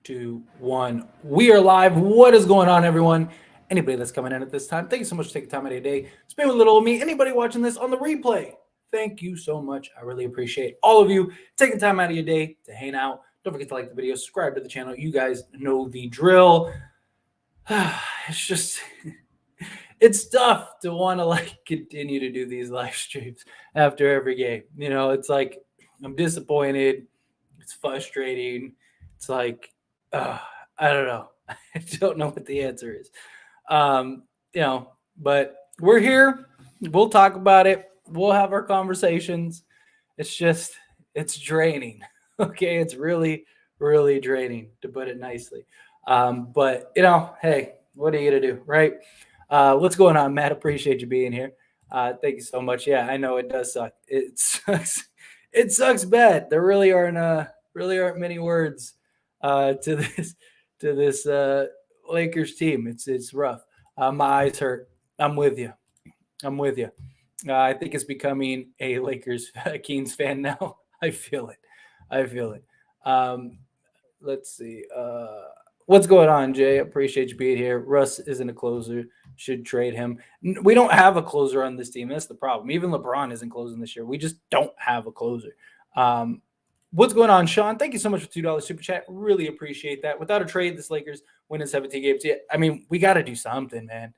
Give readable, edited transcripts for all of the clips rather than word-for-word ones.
2, 1. We are live. What is going on, everyone? Anybody that's coming in at this time, thank you so much for taking time out of your day. Spend with little old me. Anybody watching this on the replay, thank you so much. I really appreciate all of you taking time out of your day to hang out. Don't forget to like the video, subscribe to the channel. You guys know the drill. It's just it's tough to want to continue to do these live streams after every game. It's like I'm disappointed. It's frustrating. It's like uh, I don't know. I don't know what the answer is. Um, but we're here. We'll talk about it. We'll have our conversations. It's just it's draining. Okay, it's really really draining to put it nicely. But hey, what are you gonna do, right? What's going on, Matt? Appreciate you being here. Thank you so much. Yeah, I know it does suck. It sucks. It sucks bad. There really aren't many words to this Lakers team. It's rough. My eyes hurt. I'm with you. I'm with you. I think it's becoming a Lakers Kings fan now. I feel it. I feel it. Um, let's see. What's going on, Jay? Appreciate you being here. Russ isn't a closer. Should trade him. We don't have a closer on this team. That's the problem. Even LeBron isn't closing this year. We just don't have a closer. Um, what's going on, Sean? Thank you so much for $2 super chat. Really appreciate that. Without a trade, this Lakers winning 17 games. Yeah, I mean, we got to do something, man.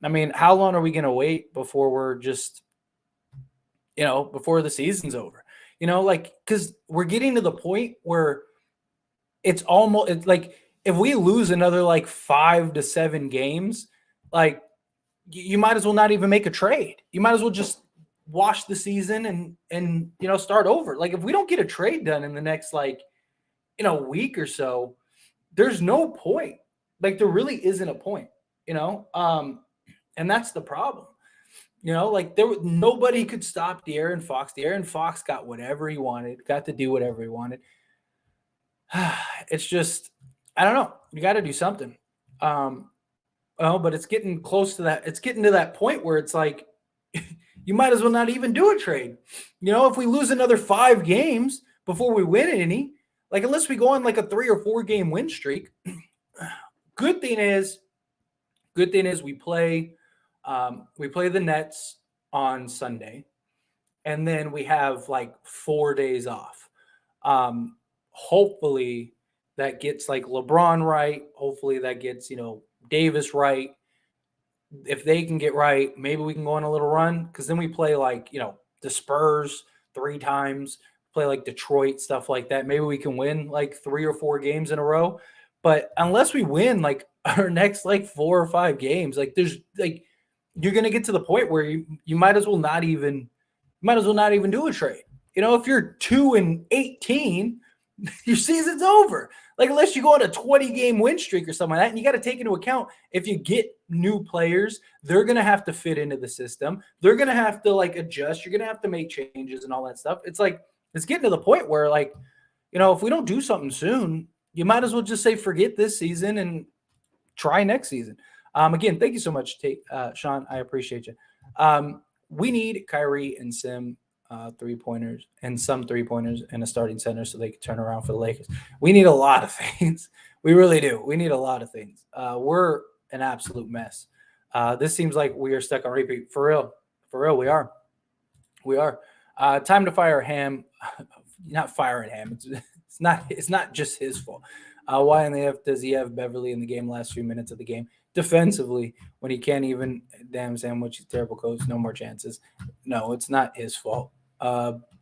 I mean, how long are we going to wait before we're just, before the season's over? Because we're getting to the point where it's like if we lose another like 5 to 7 games, like you might as well not even make a trade. You might as well just wash the season and start over. Like if we don't get a trade done in the next week or so, there's no point. Like there really isn't a point, and that's the problem. Nobody could stop De'Aaron Fox. De'Aaron Fox got whatever he wanted, got to do whatever he wanted. It's just I don't know. You got to do something. But it's getting close to that. It's getting to that point where it's like you might as well not even do a trade. If we lose another 5 games before we win any, like unless we go on like a 3 or 4 game win streak. Good thing is we play the Nets on Sunday, and then we have like 4 days off. Hopefully that gets like LeBron right. Hopefully that gets, Davis right. If they can get right, maybe we can go on a little run because then we play like, the Spurs 3 times, play like Detroit, stuff like that. Maybe we can win like 3 or 4 games in a row. But unless we win like our next like 4 or 5 games, like there's like you're gonna get to the point where you might as well not even do a trade. If you're 2-18, your season's over. Like unless you go on a 20-game win streak or something like that, and you got to take into account if you get new players, they're gonna have to fit into the system. They're gonna have to like adjust. You're gonna have to make changes and all that stuff. It's like it's getting to the point where like, if we don't do something soon, you might as well just say forget this season and try next season. Again, thank you so much, Sean. I appreciate you. We need Kyrie and Sim 3-pointers and some 3-pointers and a starting center so they can turn around for the Lakers. We need a lot of things. We really do. We need a lot of things. We're an absolute mess. This seems like we are stuck on repeat. For real. For real, we are. We are. Time to fire Ham. Not firing Ham. It's not just his fault. Why in the F does he have Beverly in the game last few minutes of the game? Defensively, when he can't even damn sandwich, he's terrible coach, no more chances. No, it's not his fault.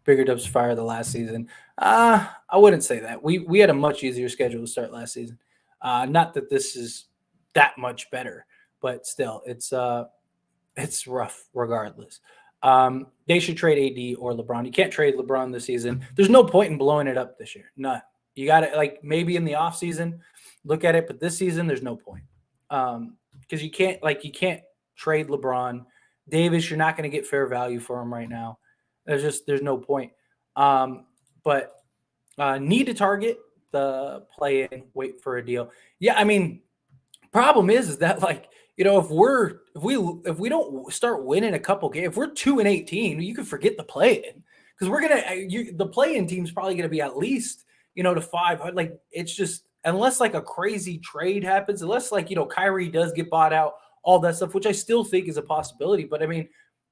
Bigger Dubs fire the last season. I wouldn't say that. We had a much easier schedule to start last season. Not that this is that much better, but still, it's rough regardless. They should trade AD or LeBron. You can't trade LeBron this season. There's no point in blowing it up this year. None. You got to like maybe in the offseason look at it, but this season there's no point. Because you can't trade LeBron. Davis, you're not going to get fair value for him right now. There's no point. But need to target the play in, wait for a deal. Yeah, I mean, problem is that like if we don't start winning a couple games, if we're 2-18, you can forget the play in because we're gonna the play in team's probably gonna be at least to 500. Like it's just unless like a crazy trade happens, unless like, Kyrie does get bought out, all that stuff, which I still think is a possibility. But I mean,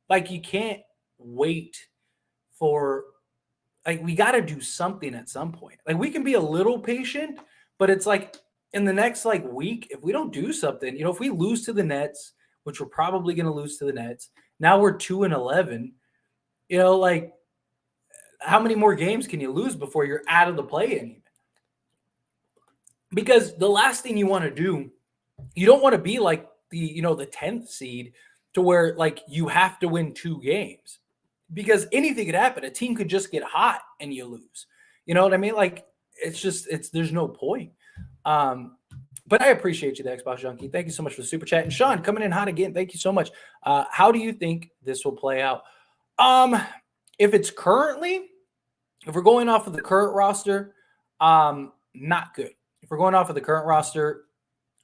like, you can't wait for, like, we got to do something at some point. Like, we can be a little patient, but it's like in the next like week, if we don't do something, if we lose to the Nets, which we're probably going to lose to the Nets, now we're 2-11. Like, how many more games can you lose before you're out of the play-in even? Because the last thing you want to do, you don't want to be like the 10th seed to where like you have to win 2 games, because anything could happen. A team could just get hot and you lose. You know what I mean? Like, there's no point. But I appreciate you, the Xbox Junkie. Thank you so much for the super chat. And Sean, coming in hot again. Thank you so much. How do you think this will play out? If we're going off of the current roster, not good. If we're going off of the current roster,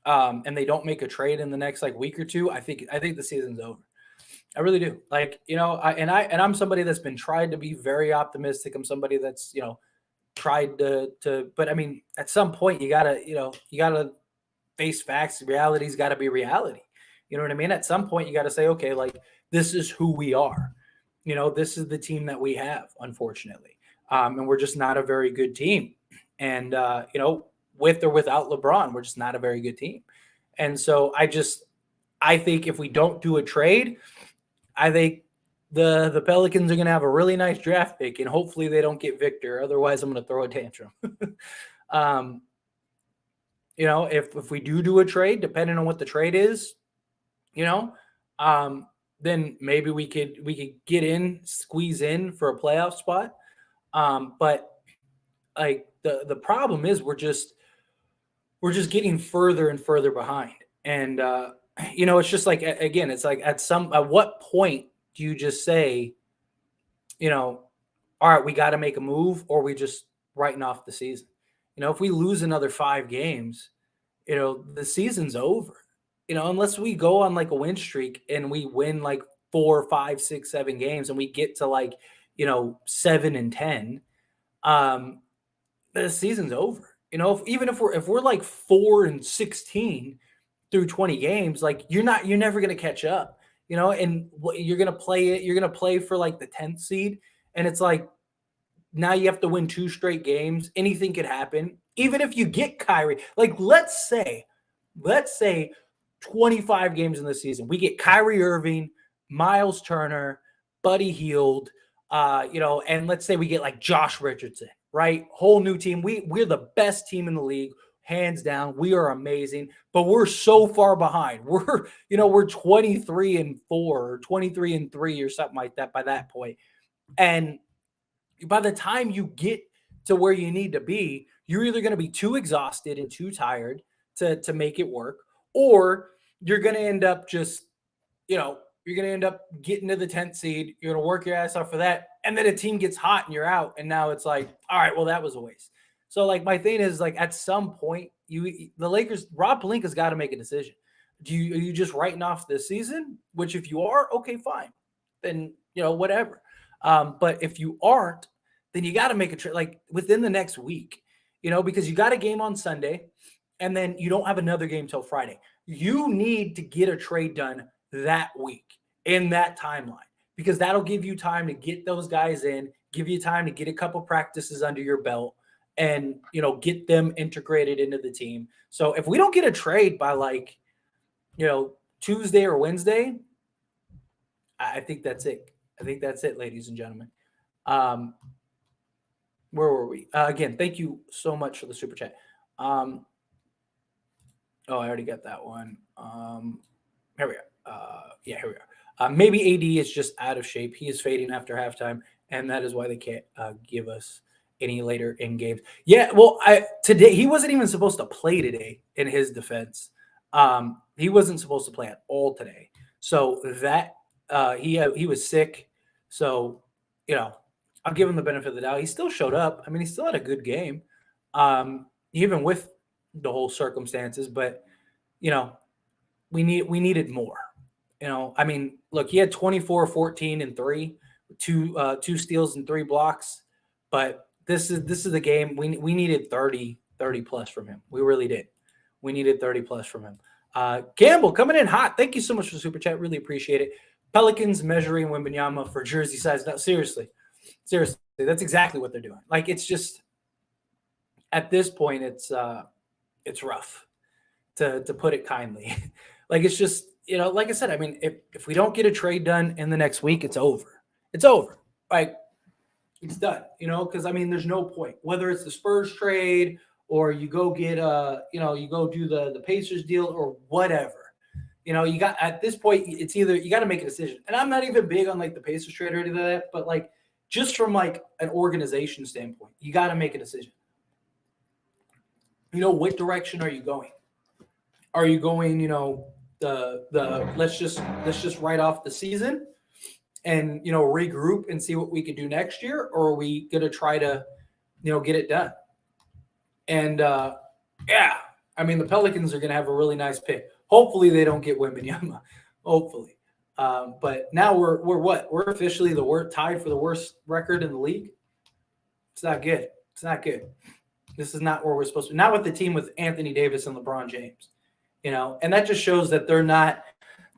and they don't make a trade in the next like week or two, I think the season's over. I really do. Like, I'm somebody that's been tried to be very optimistic. I'm somebody that's, tried to, but I mean, at some point you gotta face facts. Reality's got to be reality. You know what I mean? At some point you got to say, okay, like, this is who we are. This is the team that we have, unfortunately. And we're just not a very good team. And, with or without LeBron, we're just not a very good team. And so I think if we don't do a trade, I think the Pelicans are going to have a really nice draft pick, and hopefully they don't get Victor. Otherwise, I'm going to throw a tantrum. If we do a trade, depending on what the trade is, then maybe we could squeeze in for a playoff spot. But like the problem is we're just getting further and further behind. And it's just like, again, it's like at what point do you just say, all right, we got to make a move, or we just writing off the season? If we lose another 5 games, the season's over. Unless we go on like a win streak and we win like 4, 5, 6, 7 games and we get to like, 7-10, the season's over. Even if we're like 4-16 through 20 games, like you're never going to catch up, and you're going to play for like the 10th seed. And it's like, now you have to win 2 straight games. Anything could happen. Even if you get Kyrie, like let's say 25 games in the season, we get Kyrie Irving, Miles Turner, Buddy Hield, and let's say we get like Josh Richardson, right? Whole new team. We're the best team in the league, hands down. We are amazing, but we're so far behind. We're 23-4 or 23-3 or something like that by that point. And by the time you get to where you need to be, you're either going to be too exhausted and too tired to make it work, or you're going to end up just, you're going to end up getting to the 10th seed. You're going to work your ass off for that. And then a team gets hot and you're out. And now it's like, all right, well, that was a waste. So like, my thing is like, at some point the Lakers, Rob Pelinka's got to make a decision. Are you just writing off this season? Which if you are, okay, fine. Then, whatever. But if you aren't, then you got to make a trade like within the next week, because you got a game on Sunday and then you don't have another game till Friday. You need to get a trade done that week in that timeline, because that'll give you time to get those guys in, give you time to get a couple practices under your belt and, get them integrated into the team. So if we don't get a trade by like, Tuesday or Wednesday, I think that's it. I think that's it, ladies and gentlemen. Where were we? Again, thank you so much for the super chat. I already got that one. Here we are. Here we are. Maybe AD is just out of shape. He is fading after halftime, and that is why they can't give us any later in games. Yeah, well, today he wasn't even supposed to play today. In his defense, he wasn't supposed to play at all today. So that he was sick. So I'll give him the benefit of the doubt. He still showed up. I mean, he still had a good game, even with the whole circumstances. But we needed more. I mean, look, he had 24, 14, and 3, two steals and 3 blocks. But this is the game. We needed 30 30 plus from him. We really did. We needed 30 plus from him. Campbell coming in hot. Thank you so much for the super chat. Really appreciate it. Pelicans measuring Wembanyama for jersey size. No, seriously, that's exactly what they're doing. Like, it's just at this point, it's rough to put it kindly. Like, it's just, like I said, I mean, if we don't get a trade done in the next week, it's over. It's over. Like, it's done, because I mean, there's no point, whether it's the Spurs trade or you go get you go do the Pacers deal or whatever. You got, at this point, it's either you got to make a decision. And I'm not even big on like the Pacers trade or anything like that, but like just from like an organization standpoint, you got to make a decision. What direction are you going? Are you going, the let's just write off the season and regroup and see what we could do next year, or are we gonna try to get it done? And yeah, I mean, the Pelicans are gonna have a really nice pick. Hopefully they don't get Wembanyama. Hopefully. But now we're what? We're officially tied for the worst record in the league. It's not good. It's not good. This is not where we're supposed to be. Not with the team with Anthony Davis and LeBron James. And that just shows that they're not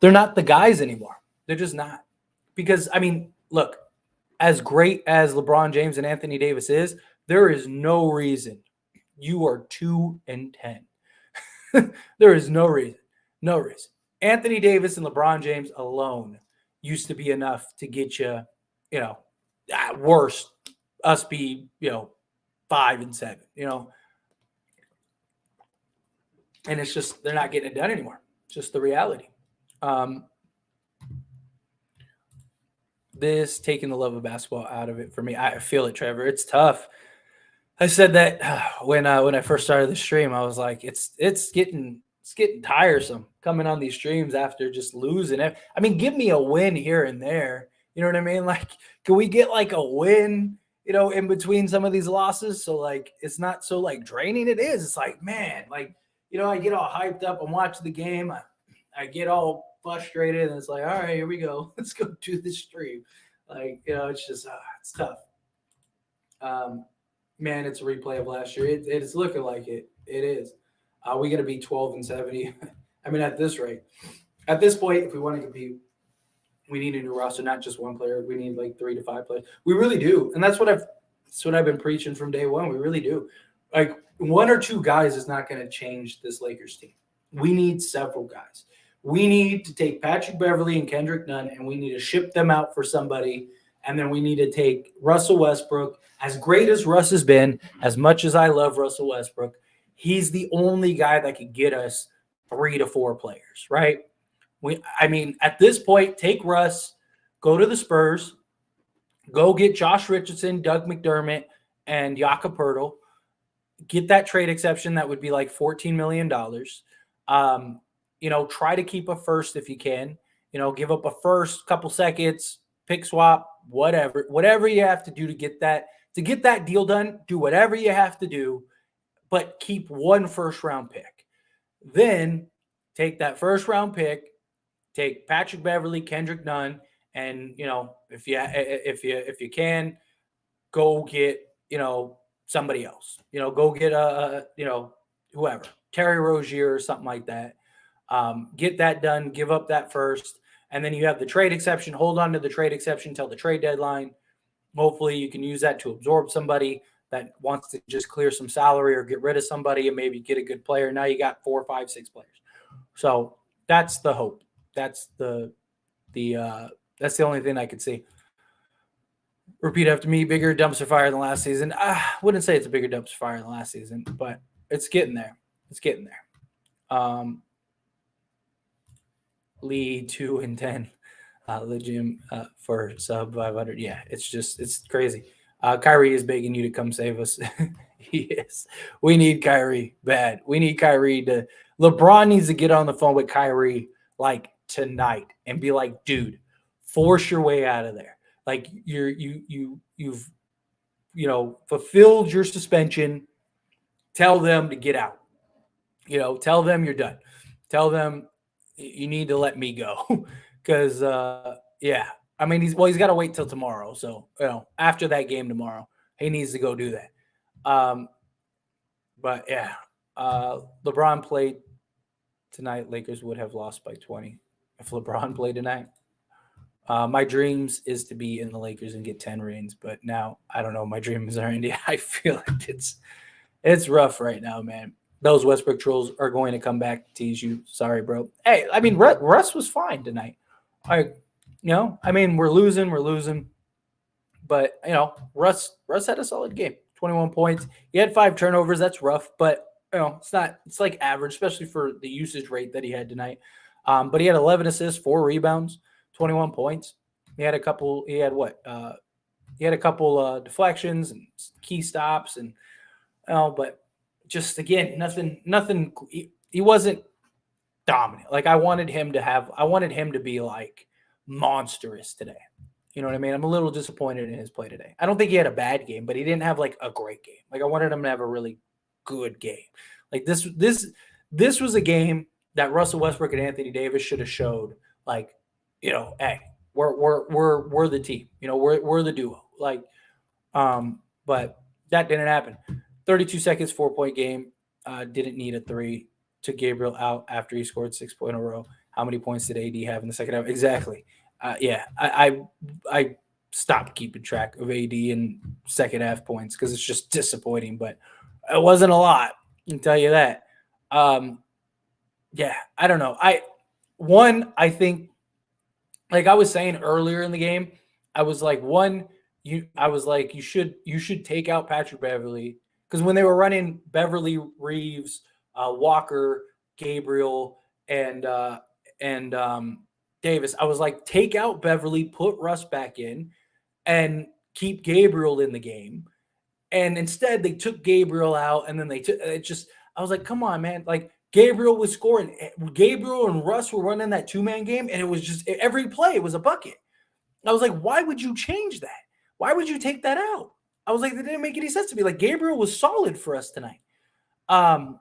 the guys anymore. They're just not. Because, I mean, look, as great as LeBron James and Anthony Davis is, there is no reason you are 2-10. There is no reason. No reason. Anthony Davis and LeBron James alone used to be enough to get you, at worst, us be, 5-7, And it's just, they're not getting it done anymore. It's just the reality. This taking the love of basketball out of it for me. I feel it, Trevor. It's tough. I said that when I first started the stream. I was like, it's getting tiresome coming on these streams after just losing it. I mean, give me a win here and there. You know what I mean? Like, can we get like a win, in between some of these losses? So like, it's not so like draining. It is. It's like, man, like, I get all hyped up and watch the game. I get all frustrated, and it's like, all right, here we go. Let's go do the stream. Like, it's just, it's tough. Man, it's a replay of last year. It's looking like it. It is. We going to be 12-70. I mean, at this rate, at this point, if we want to compete, we need a new roster, not just one player. We need like 3 to 5 players. We really do, and that's what I've been preaching from day one. We really do. Like, 1 or 2 guys is not going to change this Lakers team. We need several guys. We need to take Patrick Beverley and Kendrick Nunn, and we need to ship them out for somebody. And then we need to take Russell Westbrook. As great as Russ has been, as much as I love Russell Westbrook, he's the only guy that could get us 3 to 4 players, right? I mean, at this point, take Russ, go to the Spurs, go get Josh Richardson, Doug McDermott, and Jakob Poeltl. Get that trade exception. That would be like $14 million. Try to keep a first if you can. Give up a first, couple seconds, pick swap, whatever you have to do to get that deal done. Do whatever you have to do, but keep 1 first-round pick. Then take that first-round pick, take Patrick Beverley, Kendrick Nunn, and if you can, go get somebody else. Go get whoever, Terry Rozier or something like that. Get that done. Give up that first, and then you have the trade exception. Hold on to the trade exception till the trade deadline. Hopefully, you can use that to absorb somebody that wants to just clear some salary or get rid of somebody and maybe get a good player. Now you got 4, 5, 6 players. So that's the hope. That's the only thing I could see. Repeat after me. Bigger dumpster fire than last season. I wouldn't say it's a bigger dumpster fire than last season, but it's getting there. It's getting there. Lee 2-10. The gym for sub 500. Yeah, it's crazy. Kyrie is begging you to come save us. He is. We need Kyrie bad. We need Kyrie to. LeBron needs to get on the phone with Kyrie like tonight and be like, dude, force your way out of there. Like you've fulfilled your suspension. Tell them to get out. Tell them you're done. Tell them you need to let me go. Because yeah, I mean he's got to wait till tomorrow. So after that game tomorrow, he needs to go do that. But yeah, LeBron played tonight. Lakers would have lost by 20 if LeBron played tonight. My dreams is to be in the Lakers and get 10 rings, but now I don't know. My dreams are India. I feel like it's rough right now, man. Those Westbrook trolls are going to come back to tease you. Sorry, bro. Hey, I mean, Russ was fine tonight. I mean, we're losing, but Russ had a solid game. 21 points. He had 5 turnovers. That's rough, but it's not. It's like average, especially for the usage rate that he had tonight. But he had 11 assists, 4 rebounds, 21 points. He had a couple. He had what? He had a couple deflections and key stops, and but just again, nothing. He wasn't dominant. Like I wanted him to be like monstrous today. You know what I mean? I'm a little disappointed in his play today. I don't think he had a bad game, but he didn't have like a great game. Like I wanted him to have a really good game. Like this was a game that Russell Westbrook and Anthony Davis should have showed. Like, hey, we're the team. We're the duo. Like, but that didn't happen. 32 seconds, 4-point game. Didn't need a three. Took Gabriel out after he scored 6 points in a row. How many points did AD have in the second half? Exactly. Yeah, I stopped keeping track of AD and second half points because it's just disappointing. But it wasn't a lot. I can tell you that. Yeah, I don't know. I think, like I was saying earlier in the game, I was like, you should take out Patrick Beverly because when they were running Beverly, Reeves, Walker, Gabriel, and Davis, I was like, take out Beverly, put Russ back in, and keep Gabriel in the game. And instead, they took Gabriel out, and then they took it. Just I was like, come on, man! Like Gabriel was scoring. Gabriel and Russ were running that 2-man game, and it was just every play was a bucket. I was like, why would you change that? Why would you take that out? I was like, that didn't make any sense to me. Like Gabriel was solid for us tonight. And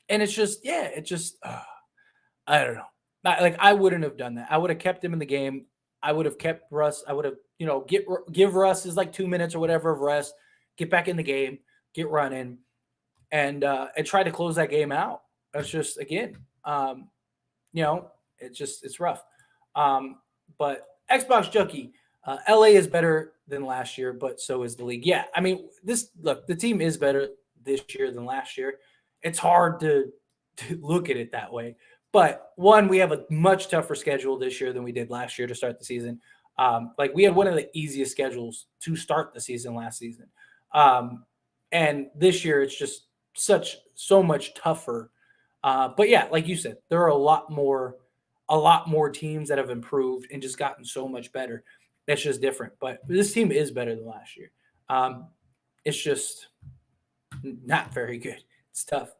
it's just, I don't know. Like I wouldn't have done that. I would have kept him in the game. I would have kept Russ. I would have, give Russ his like 2 minutes or whatever of rest, get back in the game, get running, and try to close that game out. That's just again, it's rough. But Xbox Junkie, LA is better than last year, but so is the league. Yeah, I mean, the team is better this year than last year. It's hard to look at it that way. But one, we have a much tougher schedule this year than we did last year to start the season. Like we had one of the easiest schedules to start the season last season. And this year it's just so much tougher. But yeah, like you said, there are a lot more teams that have improved and just gotten so much better. That's just different. But this team is better than last year. It's just not very good. It's tough.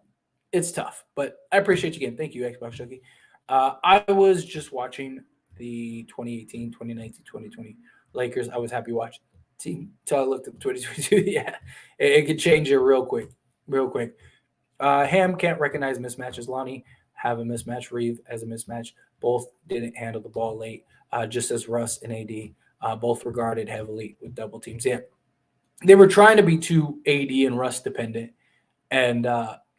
It's tough. But I appreciate you again. Thank you, Xbox Junkie. I was just watching the 2018, 2019, 2020 Lakers. I was happy watching the team until I looked at the 2022. Yeah, it could change it real quick. Real quick. Ham can't recognize mismatches. Lonnie have a mismatch. Reeve has a mismatch. Both didn't handle the ball late, just as Russ and AD, both regarded heavily with double teams. Yeah, they were trying to be too AD and Russ dependent, and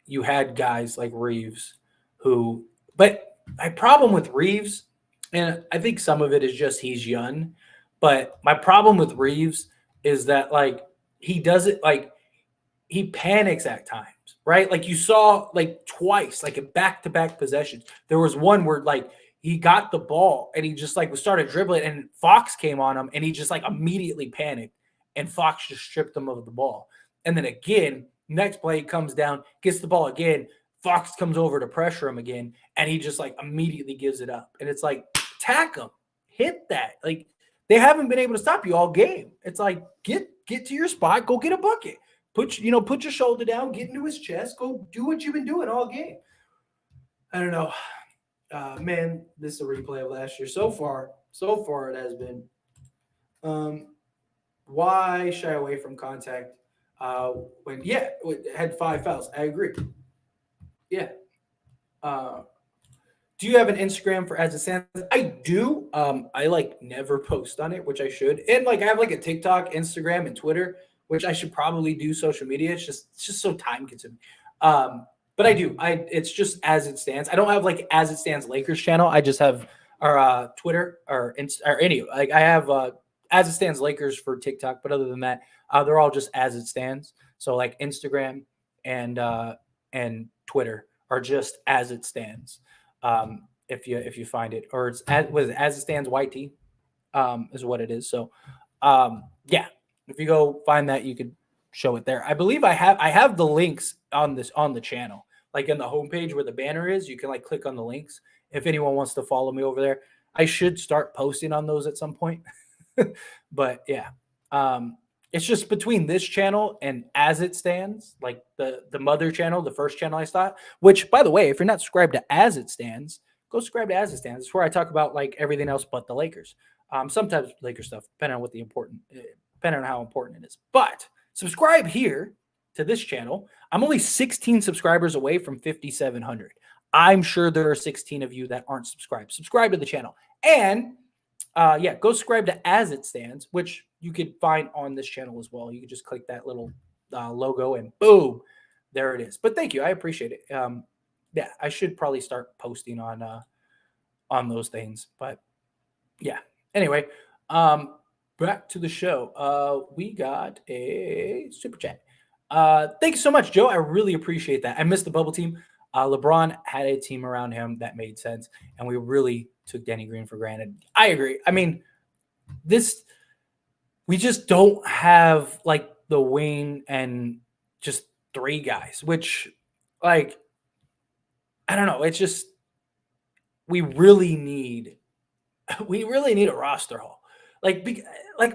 you had guys like Reeves but my problem with Reeves, and I think some of it is just he's young, but my problem with Reeves is that like he does it like he panics at times, right? Like you saw like twice, like in back-to-back possessions. There was one where like he got the ball and he just like started dribbling and Fox came on him and he just like immediately panicked and Fox just stripped him of the ball. And then again, next play he comes down, gets the ball again. Fox comes over to pressure him again and he just like immediately gives it up. And it's like, tack him, hit that. Like they haven't been able to stop you all game. It's like get to your spot, go get a bucket. Put your shoulder down, get into his chest, go do what you've been doing all game. I don't know. Man, this is a replay of last year. So far it has been. Why shy away from contact when it had 5 fouls? I agree. Yeah. Do you have an Instagram for As It Stands? I do. I like never post on it, which I should. And like I have like a TikTok, Instagram, and Twitter, which I should probably do social media. It's just so time consuming. But I do. It's just as it stands. I don't have like as it stands Lakers channel. I just have our Twitter or any like I have as it stands Lakers for TikTok. But other than that, they're all just as it stands. So like Instagram and Twitter are just as it stands. If you find it, or it's as it stands YT is what it is. So yeah, if you go find that, you could show it there. I believe I have the links on the channel, like in the homepage where the banner is. You can like click on the links if anyone wants to follow me over there. I should start posting on those at some point. But yeah, um, it's just between this channel and as it stands, like the mother channel, the first channel I start. Which, by the way, if you're not subscribed to As It Stands, go subscribe to As It Stands. It's where I talk about like everything else but the Lakers. Sometimes Lakers stuff, depending on how important it is. But subscribe here to this channel. I'm only 16 subscribers away from 5,700. I'm sure there are 16 of you that aren't subscribed. Subscribe to the channel. And yeah, go subscribe to As It Stands, which you could find on this channel as well. You can just click that little logo and boom, there it is. But thank you. I appreciate it. Yeah, I should probably start posting on those things. But yeah. Anyway, back to the show. We got a super chat. Thank you so much, Joe. I really appreciate that. I missed the bubble team. LeBron had a team around him that made sense, and we really took Danny Green for granted. I agree. I mean, this we just don't have like the wing and just three guys, which like I don't know. It's just we really need we really need a roster haul. Like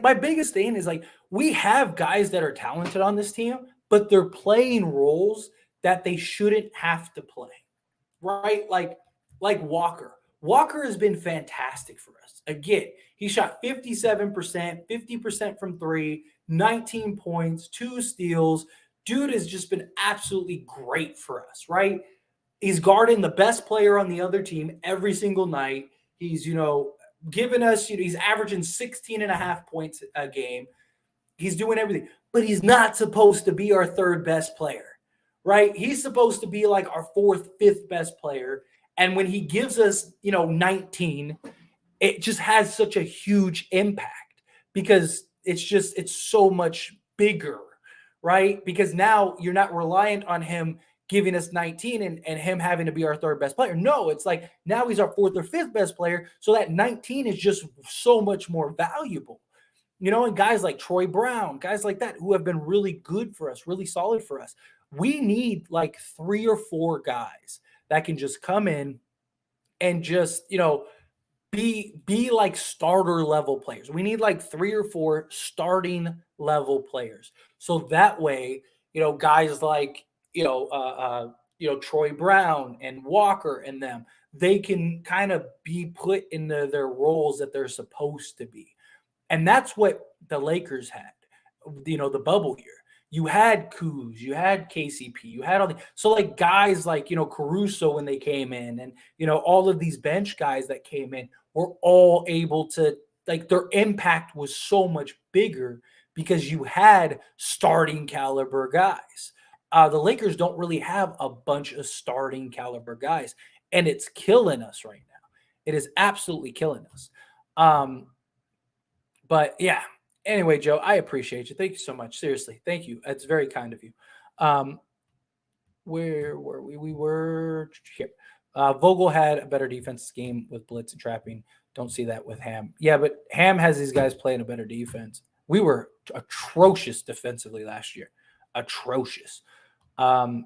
my biggest thing is like we have guys that are talented on this team, but they're playing roles that they shouldn't have to play, right? Like Walker. Walker has been fantastic for us. Again, he shot 57%, 50% from three, 19 points, 2 steals. Dude has just been absolutely great for us, right? He's guarding the best player on the other team every single night. He's, giving us, he's averaging 16 and a half points a game. He's doing everything, but he's not supposed to be our third best player, right? He's supposed to be like our fourth, fifth best player. And when he gives us, 19, it just has such a huge impact because it's so much bigger, right? Because now you're not reliant on him giving us 19 and him having to be our third best player. No, it's like now he's our fourth or fifth best player. So that 19 is just so much more valuable. And guys like Troy Brown, guys like that who have been really good for us, really solid for us. We need like 3 or 4 guys that can just come in and just, be like starter level players. We need like 3 or 4 starting level players. So that way, guys like, Troy Brown and Walker and them, they can kind of be put into their roles that they're supposed to be. And that's what the Lakers had, the bubble year. You had Kuz, you had KCP, you had all the so like guys like Caruso when they came in, and all of these bench guys that came in were all able to like their impact was so much bigger because you had starting caliber guys. The Lakers don't really have a bunch of starting caliber guys, and it's killing us right now. It is absolutely killing us. But yeah, anyway, Joe, I appreciate you. Thank you so much. Seriously, thank you. That's very kind of you. Um, where were we? We were here. Vogel had a better defense game with blitz and trapping. Don't see that with Ham. Yeah, but Ham has these guys playing a better defense. We were atrocious defensively last year. Atrocious. What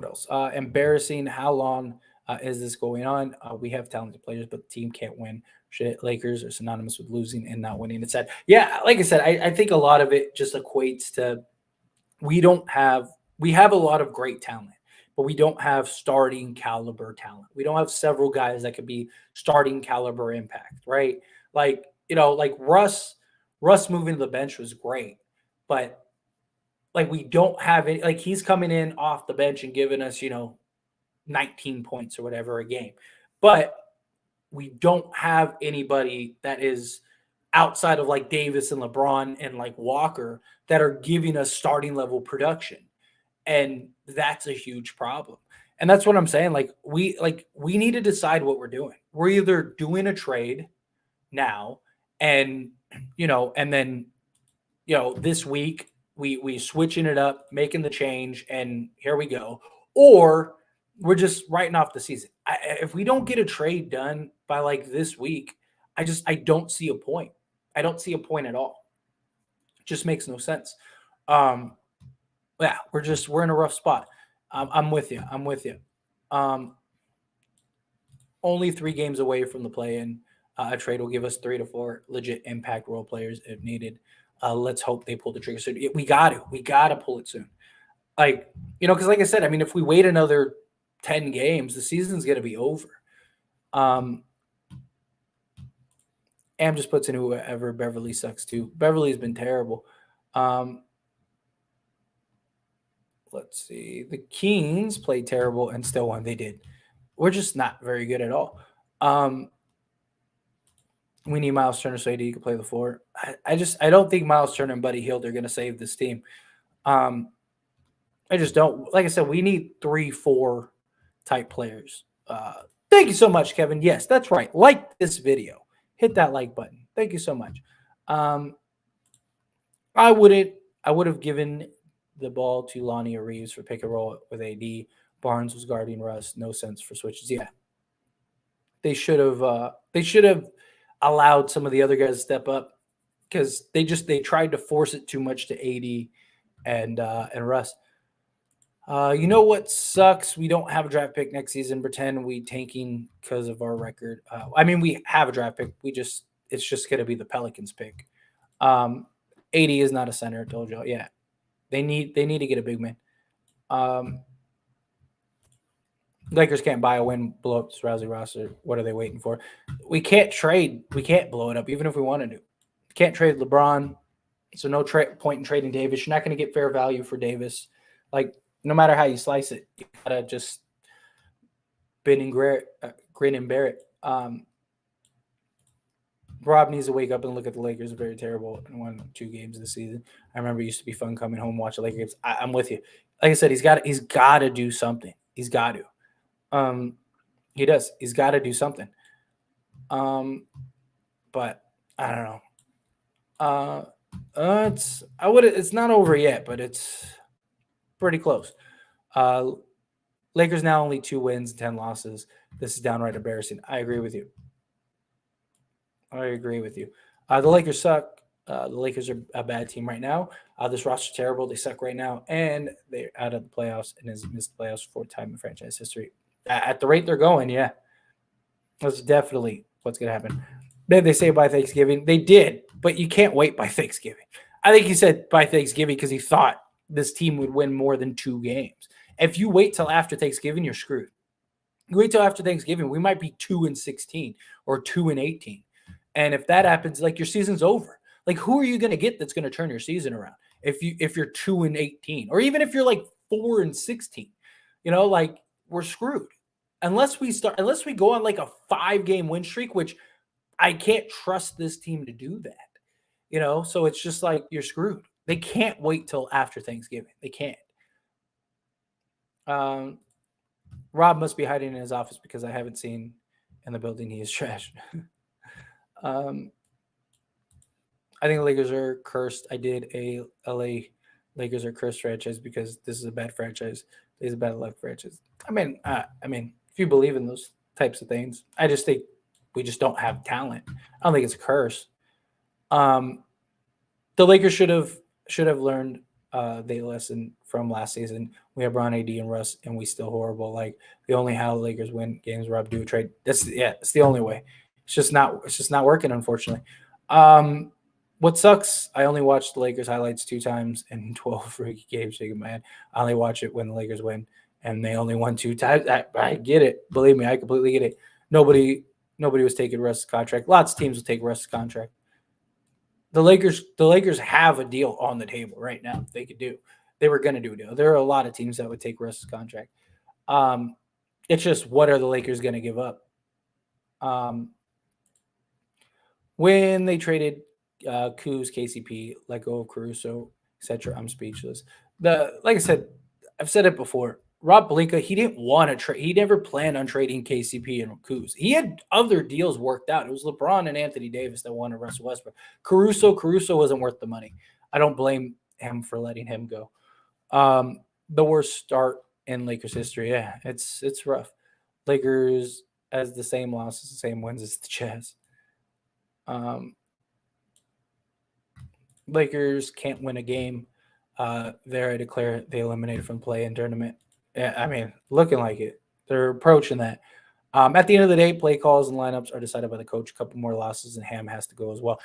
else? Embarrassing. How long is this going on? We have talented players, but the team can't win. Shit, Lakers are synonymous with losing and not winning. It's sad. Yeah, like I said, I think a lot of it just equates to we have a lot of great talent, but we don't have starting caliber talent. We don't have several guys that could be starting caliber impact, right? Like, like Russ moving to the bench was great, but like we don't have it. Like he's coming in off the bench and giving us, 19 points or whatever a game. But we don't have anybody that is outside of like Davis and LeBron and like Walker that are giving us starting level production. And that's a huge problem. And that's what I'm saying. Like we need to decide what we're doing. We're either doing a trade now and and then this week we switching it up, making the change, and here we go. Or we're just writing off the season. If we don't get a trade done by like this week, I don't see a point. I don't see a point at all. It just makes no sense. Um, yeah, we're in a rough spot. I'm with you. I'm with you. Um, Only 3 games away from the play-in. A trade will give us 3 to 4 legit impact role players if needed. Let's hope they pull the trigger soon. We gotta pull it soon. Like because like I said, I mean, if we wait another 10 games, the season's gonna be over. Um, Am just puts in whoever. Beverly sucks too. Beverly's been terrible. Um, let's see. The Kings played terrible and still won. They did. We're just not very good at all. Um, we need Miles Turner so AD can play the floor. I don't think Miles Turner and Buddy Hield are going to save this team. Um, I just don't. Like I said, we need 3, 4 type players. Thank you so much, Kevin. Yes, that's right. Like this video. Hit that like button. Thank you so much. Um, I wouldn't. I would have given the ball to Lonnie or Reeves for pick and roll with AD. Barnes was guarding Russ. No sense for switches. Yeah, they should have. They should have allowed some of the other guys to step up because they tried to force it too much to AD and Russ. You know what sucks? We don't have a draft pick next season. Pretend we tanking because of our record. I mean, we have a draft pick. It's just gonna be the Pelicans pick. Um, 80 is not a center. I told you. Yeah, they need to get a big man. Um, Lakers can't buy a win, blow up this Rousey roster. What are they waiting for? We can't trade. We can't blow it up, even if we wanted to. Can't trade LeBron. So no point in trading Davis. You're not going to get fair value for Davis. Like no matter how you slice it, you gotta just grin and bear it. Rob needs to wake up and look at the Lakers. Very terrible in 1 2 games this season. I remember it used to be fun coming home watching Lakers games. I'm with you. Like I said, he's got to do something. He's got to. Um, he does. He's got to do something. But I don't know. It's not over yet, but it's pretty close. Uh, Lakers now only 2 wins, 10 losses. This is downright embarrassing. I agree with you. The Lakers suck. The Lakers are a bad team right now. This roster's terrible. They suck right now, and they're out of the playoffs and has missed the playoffs for 4 time in franchise history. At the rate they're going, yeah, that's definitely what's going to happen. They say by Thanksgiving. They did, but you can't wait by Thanksgiving. I think he said by Thanksgiving because he thought this team would win more than 2 games. If you wait till after Thanksgiving, you're screwed. You wait till after Thanksgiving, we might be 2-16 or 2-18. And if that happens, like your season's over. Like who are you going to get that's going to turn your season around? If you're 2-18, or even if you're like 4-16, like we're screwed. Unless we go on like a 5-game win streak, which I can't trust this team to do that. So it's just like you're screwed. They can't wait till after Thanksgiving. They can't. Rob must be hiding in his office because I haven't seen in the building he is trash. I think the Lakers are cursed. I did a LA Lakers are cursed franchise because this is a bad franchise. This is a bad luck franchise. I mean, if you believe in those types of things, I just think we just don't have talent. I don't think it's a curse. The Lakers should have learned the lesson from last season. We have Bron, AD, and Russ, and we still horrible. Like the only how the Lakers win games, Rob do a trade. It's the only way. It's just not working, unfortunately. What sucks? I only watched the Lakers highlights 2 times in 12 freaky games. Shaking my head. I only watch it when the Lakers win, and they only won 2 times. I get it. Believe me, I completely get it. Nobody was taking Russ's contract. Lots of teams will take Russ's contract. The Lakers have a deal on the table right now. They could do. They were going to do a deal. There are a lot of teams that would take Russ's contract. It's just what are the Lakers going to give up? when they traded Kuz, KCP, let go of Caruso, etc. I'm speechless. Like I said, I've said it before. Rob Pelinka, he didn't want to trade. He never planned on trading KCP and Kuz. He had other deals worked out. It was LeBron and Anthony Davis that wanted Russell Westbrook. Caruso wasn't worth the money. I don't blame him for letting him go. The worst start in Lakers history. Yeah, it's rough. Lakers has the same losses, the same wins as the Jazz. Lakers can't win a game. There, I declare they eliminated from play-in tournament. Yeah, I mean, looking like it. They're approaching that. At the end of the day, play calls and lineups are decided by the coach. A couple more losses, and Ham has to go as well.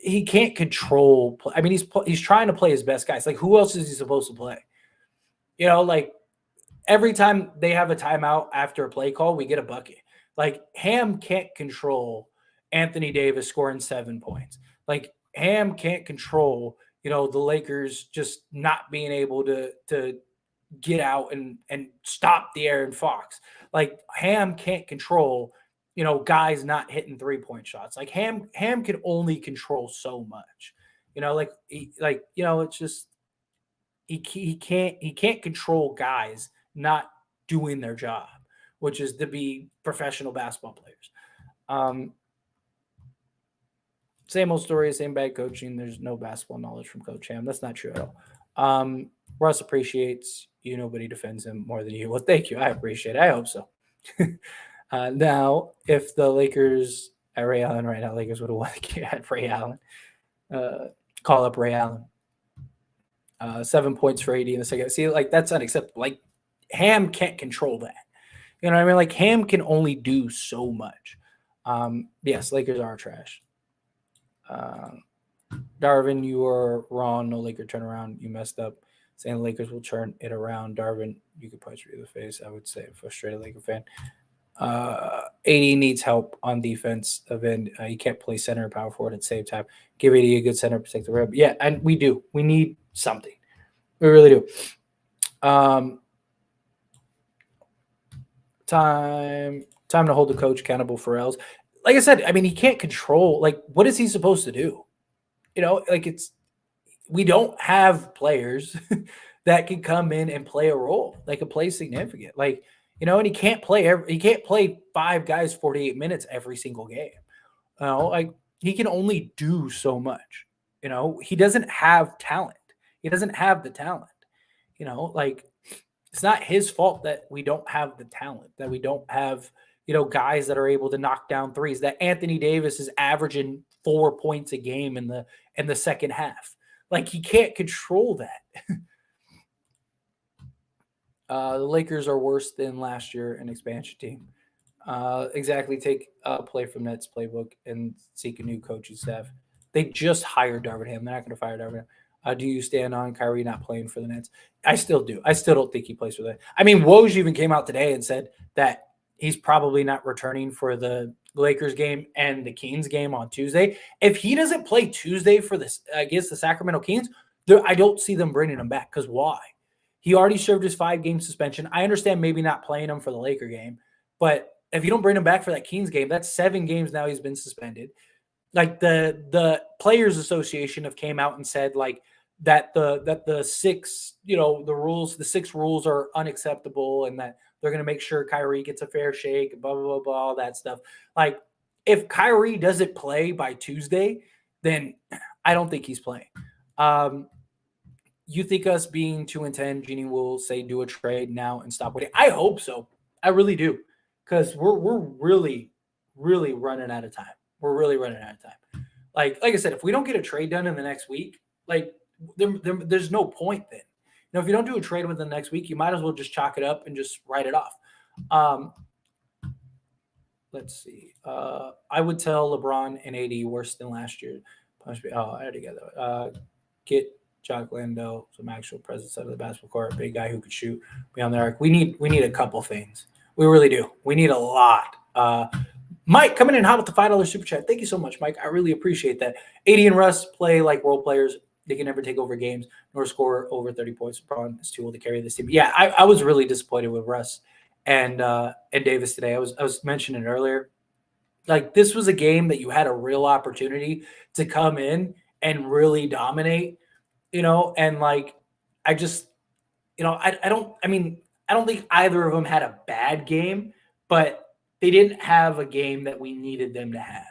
He can't control. I mean, he's trying to play his best guys. Like, who else is he supposed to play? Like every time they have a timeout after a play call, we get a bucket. Like Ham can't control Anthony Davis scoring 7 points. Like Ham can't control, the Lakers just not being able to get out and stop the Aaron Fox. Like Ham can't control, guys not hitting 3-point shots. Like Ham can only control so much. It's just he can't control guys not doing their job, which is to be professional basketball players. Same old story, same bad coaching. There's no basketball knowledge from Coach Ham. That's not true at all. Russ appreciates you. Nobody defends him more than you. Well, thank you. I appreciate it. I hope so. Now, if the Lakers at Ray Allen right now, Lakers would have won at Ray Allen. Call up Ray Allen. 7 points for AD in the second. See, like that's unacceptable. Like Ham can't control that. You know what I mean? Like Ham can only do so much. Yes, Lakers are trash. Darvin, you are wrong. No Laker turnaround. You messed up. Saying the Lakers will turn it around. Darvin, you could punch me in the face. I would say a frustrated Laker fan. AD needs help on defense. He can't play center and power forward at the same time. Give AD a good center, protect the rim. Yeah, and we do. We need something. We really do. Time to hold the coach accountable for L's. Like I said, I mean, he can't control. Like, what is he supposed to do? We don't have players that can come in and play a role. They can play significant. And he can't play 5 guys 48 minutes every single game. He can only do so much. He doesn't have talent. He doesn't have the talent. It's not his fault that we don't have the talent, that we don't have, guys that are able to knock down threes, that Anthony Davis is averaging 4 points a game in the second half. Like he can't control that. The Lakers are worse than last year, an expansion team. Exactly. Take a play from Nets playbook and seek a new coaching staff. They just hired Darvin Ham. They're not going to fire Darvin Ham. Do you stand on Kyrie not playing for the Nets? I still do. I still don't think he plays for that. I mean, Woj even came out today and said that he's probably not returning for the Lakers game and the Kings game on Tuesday. If he doesn't play Tuesday for this against the Sacramento Kings, I don't see them bringing him back. Because why? He already served his 5-game suspension. I understand maybe not playing him for the Laker game, but if you don't bring him back for that Kings game, that's 7 games now he's been suspended. Like the Players Association have came out and said like that the 6 the 6 rules are unacceptable and that they're going to make sure Kyrie gets a fair shake, blah, blah, blah, blah, all that stuff. Like if Kyrie doesn't play by Tuesday, then I don't think he's playing. You think us being 2-10, Jeannie will say do a trade now and stop waiting? I hope so. I really do. Because we're really, really running out of time. We're really running out of time. Like I said, if we don't get a trade done in the next week, like there's no point then. If you don't do a trade within the next week, you might as well just chalk it up and just write it off. Let's see. I would tell LeBron and AD worse than last year. Punch me. Oh, I already got that. Get Jock Landale some actual presence out of the basketball court. Big guy who could shoot beyond the arc. We need a couple things. We really do. We need a lot. Mike coming in hot with the $5 super chat. Thank you so much, Mike. I really appreciate that. AD and Russ play like role players. They can never take over games nor score over 30 points. LeBron is too old to carry this team. Yeah, I was really disappointed with Russ and Davis today. I was mentioning it earlier. Like this was a game that you had a real opportunity to come in and really dominate, and like I just, I don't, I mean, I don't think either of them had a bad game, but they didn't have a game that we needed them to have.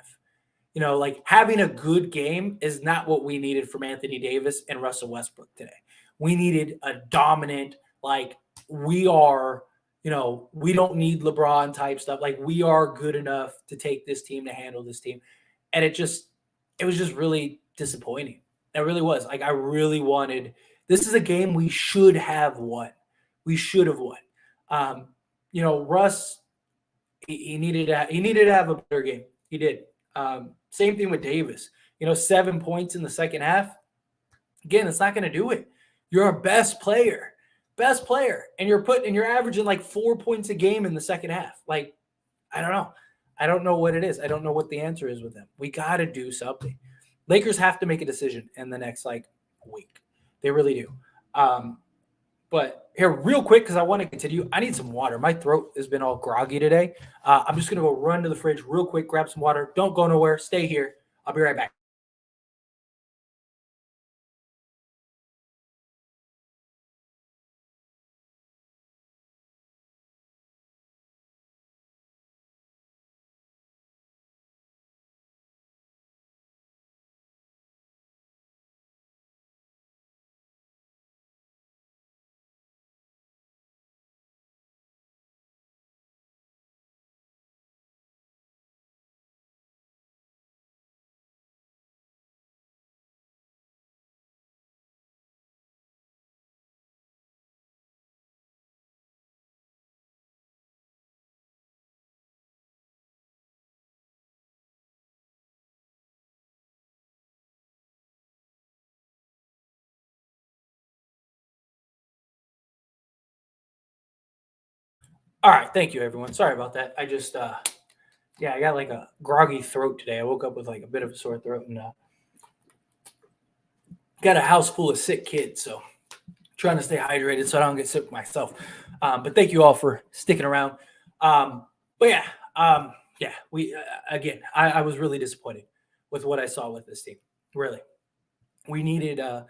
Like having a good game is not what we needed from Anthony Davis and Russell Westbrook today. We needed a dominant, like we are, we don't need LeBron type stuff. Like we are good enough to take this team to handle this team. And it was just really disappointing. It really was. Like I really wanted, this is a game we should have won. We should have won. Um, Russ, he needed to have a better game. He did. Same thing with Davis. 7 points in the second half. Again, it's not going to do it. You're our best player, and you're averaging like 4 points a game in the second half. Like, I don't know. I don't know what it is. I don't know what the answer is with them. We got to do something. Lakers have to make a decision in the next like week. They really do. But here, real quick, because I want to continue, I need some water. My throat has been all groggy today. I'm just going to go run to the fridge real quick, grab some water. Don't go nowhere. Stay here. I'll be right back. All right. Thank you, everyone. Sorry about that. I just, yeah, I got like a groggy throat today. I woke up with like a bit of a sore throat and got a house full of sick kids. So trying to stay hydrated so I don't get sick myself. But thank you all for sticking around. But yeah, we again, I was really disappointed with what I saw with this team. Really, we needed a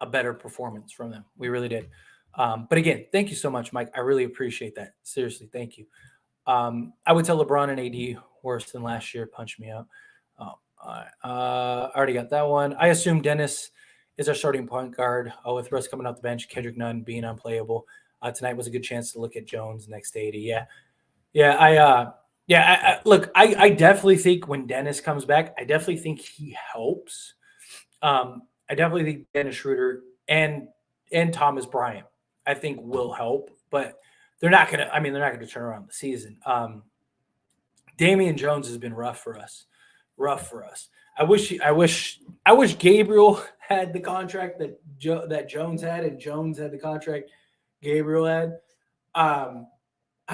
better performance from them. We really did. But again, thank you so much, Mike. I really appreciate that. Seriously, thank you. I would tell LeBron and AD worse than last year. Punch me out. Oh, all right. I already got that one. I assume Dennis is our starting point guard. With Russ coming off the bench, Kendrick Nunn being unplayable. Tonight was a good chance to look at Jones next to AD. Yeah, yeah. Look, I definitely think when Dennis comes back, I definitely think he helps. I definitely think Dennis Schroeder and Thomas Bryant, I think will help, but they're not gonna. I mean, they're not gonna turn around the season. Damian Jones has been rough for us. Rough for us. I wish Gabriel had the contract that Jones had, and Jones had the contract Gabriel had. I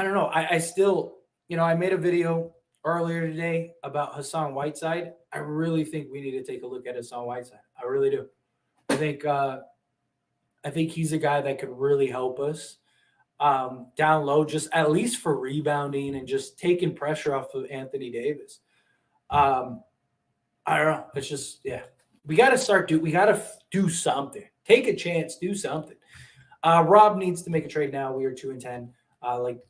don't know. I still, I made a video earlier today about Hassan Whiteside. I really think we need to take a look at Hassan Whiteside. I really do. I think he's a guy that could really help us down low, just at least for rebounding and just taking pressure off of Anthony Davis. Um, I don't know. It's just we got to we got to do something. Take a chance. Do something. Rob needs to make a trade now. We are 2-10.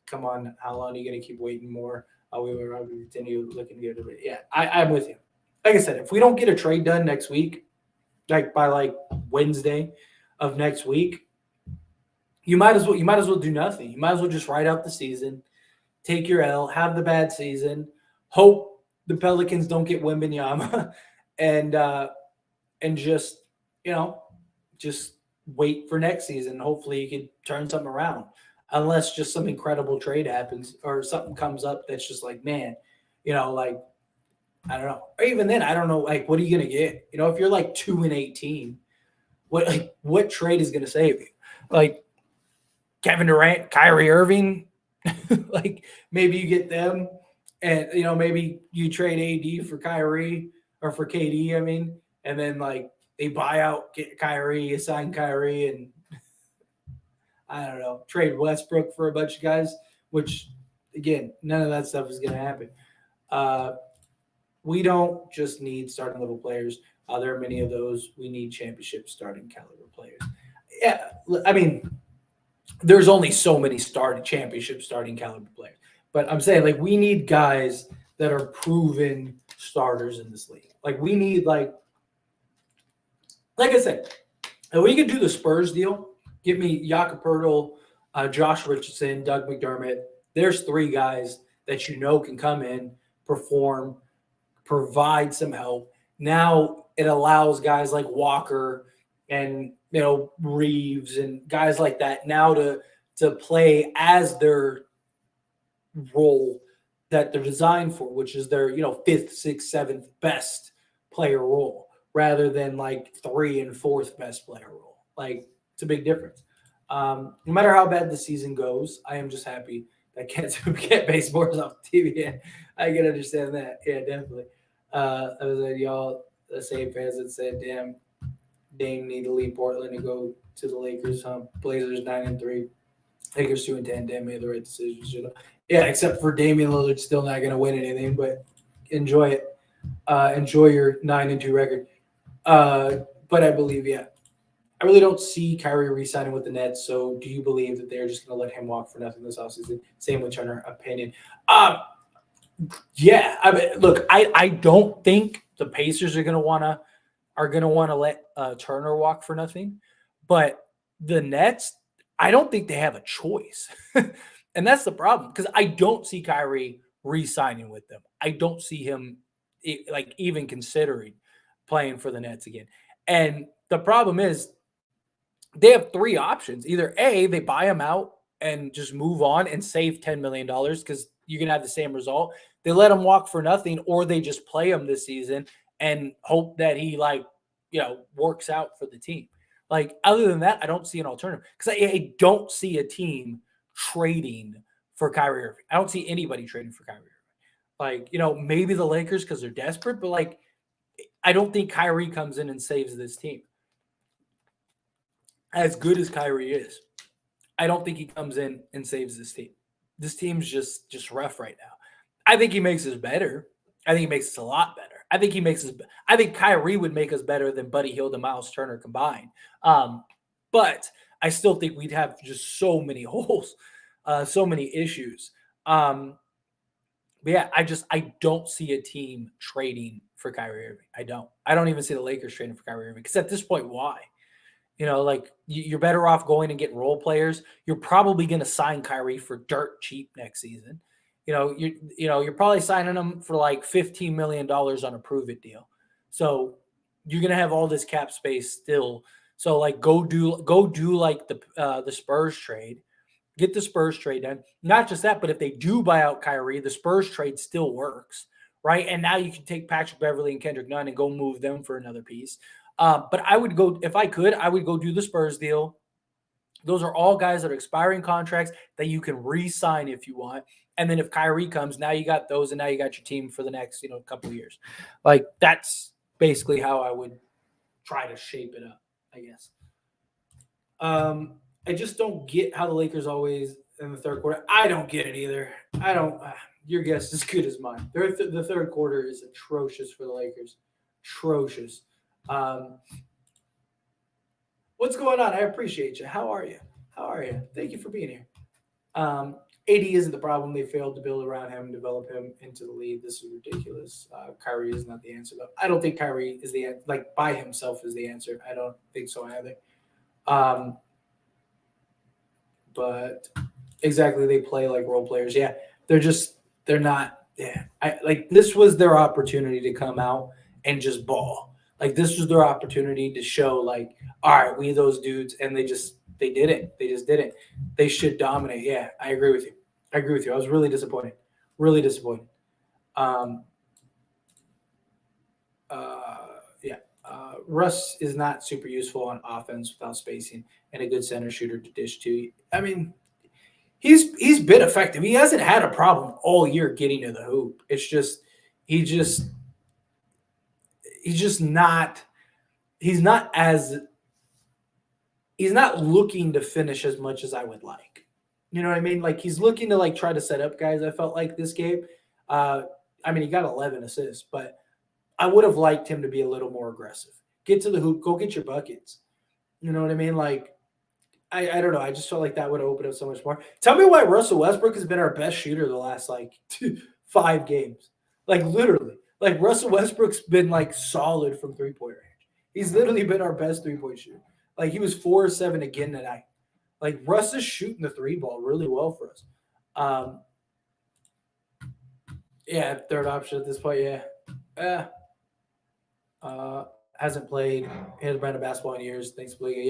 Come on, how long are you going to keep waiting more? We will continue looking to get it. Yeah, I'm with you. Like I said, if we don't get a trade done next week, like by like Wednesday of next week, you might as well do nothing. You might as well just ride out the season, take your L, have the bad season, hope the Pelicans don't get Wembanyama, and just just wait for next season. Hopefully, you can turn something around. Unless just some incredible trade happens or something comes up that's just like, man, like I don't know. Or even then, I don't know. Like, what are you gonna get? If you're like 2-18, what trade is gonna save you? Like Kevin Durant, Kyrie Irving, like maybe you get them, and maybe you trade AD for Kyrie or for KD. I mean, and then like they buy out get Kyrie, sign Kyrie, and I don't know, trade Westbrook for a bunch of guys. Which again, none of that stuff is going to happen. We don't just need starting level players. There are many of those. We need championship starting caliber players. Yeah, I mean, there's only so many starting championship starting caliber players. But I'm saying like we need guys that are proven starters in this league. Like we need like I said, and we can do the Spurs deal. Give me Jakob Poeltl, Josh Richardson, Doug McDermott. There's three guys that you know can come in, perform, provide some help. Now it allows guys like Walker and Reeves and guys like that now to play as their role that they're designed for, which is their fifth, sixth, seventh best player role, rather than like three and fourth best player role. Like it's a big difference. No matter how bad the season goes, I am just happy that Kent Basemore is off TV. I can understand that. Yeah, definitely. I was like, y'all, the same fans that said, "Damn, Dame need to leave Portland and go to the Lakers." Huh? Blazers 9-3, Lakers 2-10. Dame made the right decisions. Yeah, except for Damian Lillard, still not going to win anything, but enjoy it. Enjoy your 9-2 record. But I believe, yeah, I really don't see Kyrie re-signing with the Nets. So, do you believe that they're just going to let him walk for nothing this offseason? Same with Turner opinion. Yeah, I mean, look, I don't think the Pacers are gonna wanna let Turner walk for nothing, but the Nets, I don't think they have a choice, and that's the problem because I don't see Kyrie re-signing with them. I don't see him like even considering playing for the Nets again. And the problem is they have three options. Either A, they buy him out and just move on and save $10 million because you're gonna have the same result. They let him walk for nothing, or they just play him this season and hope that he works out for the team. Like other than that, I don't see an alternative because I don't see a team trading for Kyrie Irving. I don't see anybody trading for Kyrie Irving. Like maybe the Lakers because they're desperate, but like I don't think Kyrie comes in and saves this team. As good as Kyrie is, I don't think he comes in and saves this team. This team's just rough right now. I think he makes us better. I think he makes us a lot better. I think Kyrie would make us better than Buddy Hield and Miles Turner combined. But I still think we'd have just so many holes, so many issues. But yeah, I don't see a team trading for Kyrie Irving. I don't. I don't even see the Lakers trading for Kyrie Irving because at this point, why? Like you're better off going and get role players. You're probably going to sign Kyrie for dirt cheap next season. You're probably signing him for like $15 million on a prove it deal. So you're going to have all this cap space still. So like go do like the Spurs trade. Get the Spurs trade done. Not just that, but if they do buy out Kyrie, the Spurs trade still works, right? And now you can take Patrick Beverly and Kendrick Nunn and go move them for another piece. But I would go, if I could, I would go do the Spurs deal. Those are all guys that are expiring contracts that you can re-sign if you want. And then if Kyrie comes, now you got those, and now you got your team for the next, couple of years. Like that's basically how I would try to shape it up, I guess. I just don't get how the Lakers always in the third quarter. I don't get it either. I don't. Your guess is as good as mine. The third quarter is atrocious for the Lakers. Atrocious. What's going on? I appreciate you. How are you? How are you? Thank you for being here. AD isn't the problem. They failed to build around him, develop him into the lead. This is ridiculous. Kyrie is not the answer, though. I don't think Kyrie is the by himself is the answer. I don't think so either. But exactly, they play like role players. Yeah, they're not. Yeah, this was their opportunity to come out and just ball. Like this was their opportunity to show like, all right, we those dudes, and they didn't. They just didn't. They should dominate. Yeah, I agree with you. I was really disappointed. Really disappointed. Yeah. Russ is not super useful on offense without spacing and a good center shooter to dish to. I mean, he's been effective. He hasn't had a problem all year getting to the hoop. It's just he's just not he's not looking to finish as much as I would like. You know what I mean? Like he's looking to like try to set up guys. I felt like this game. I mean, he got 11 assists, but I would have liked him to be a little more aggressive. Get to the hoop, go get your buckets. You know what I mean? Like, I don't know. I just felt like that would open up so much more. Tell me why Russell Westbrook has been our best shooter the last like 5 games. Like literally. Like Russell Westbrook's been like solid from 3-point range. He's literally been our best 3-point shooter. Like he was 4-7 again tonight. Like Russ is shooting the three ball really well for us. Um, yeah, third option at this point. Yeah, hasn't played. He hasn't been a basketball in years. Thanks, Liga.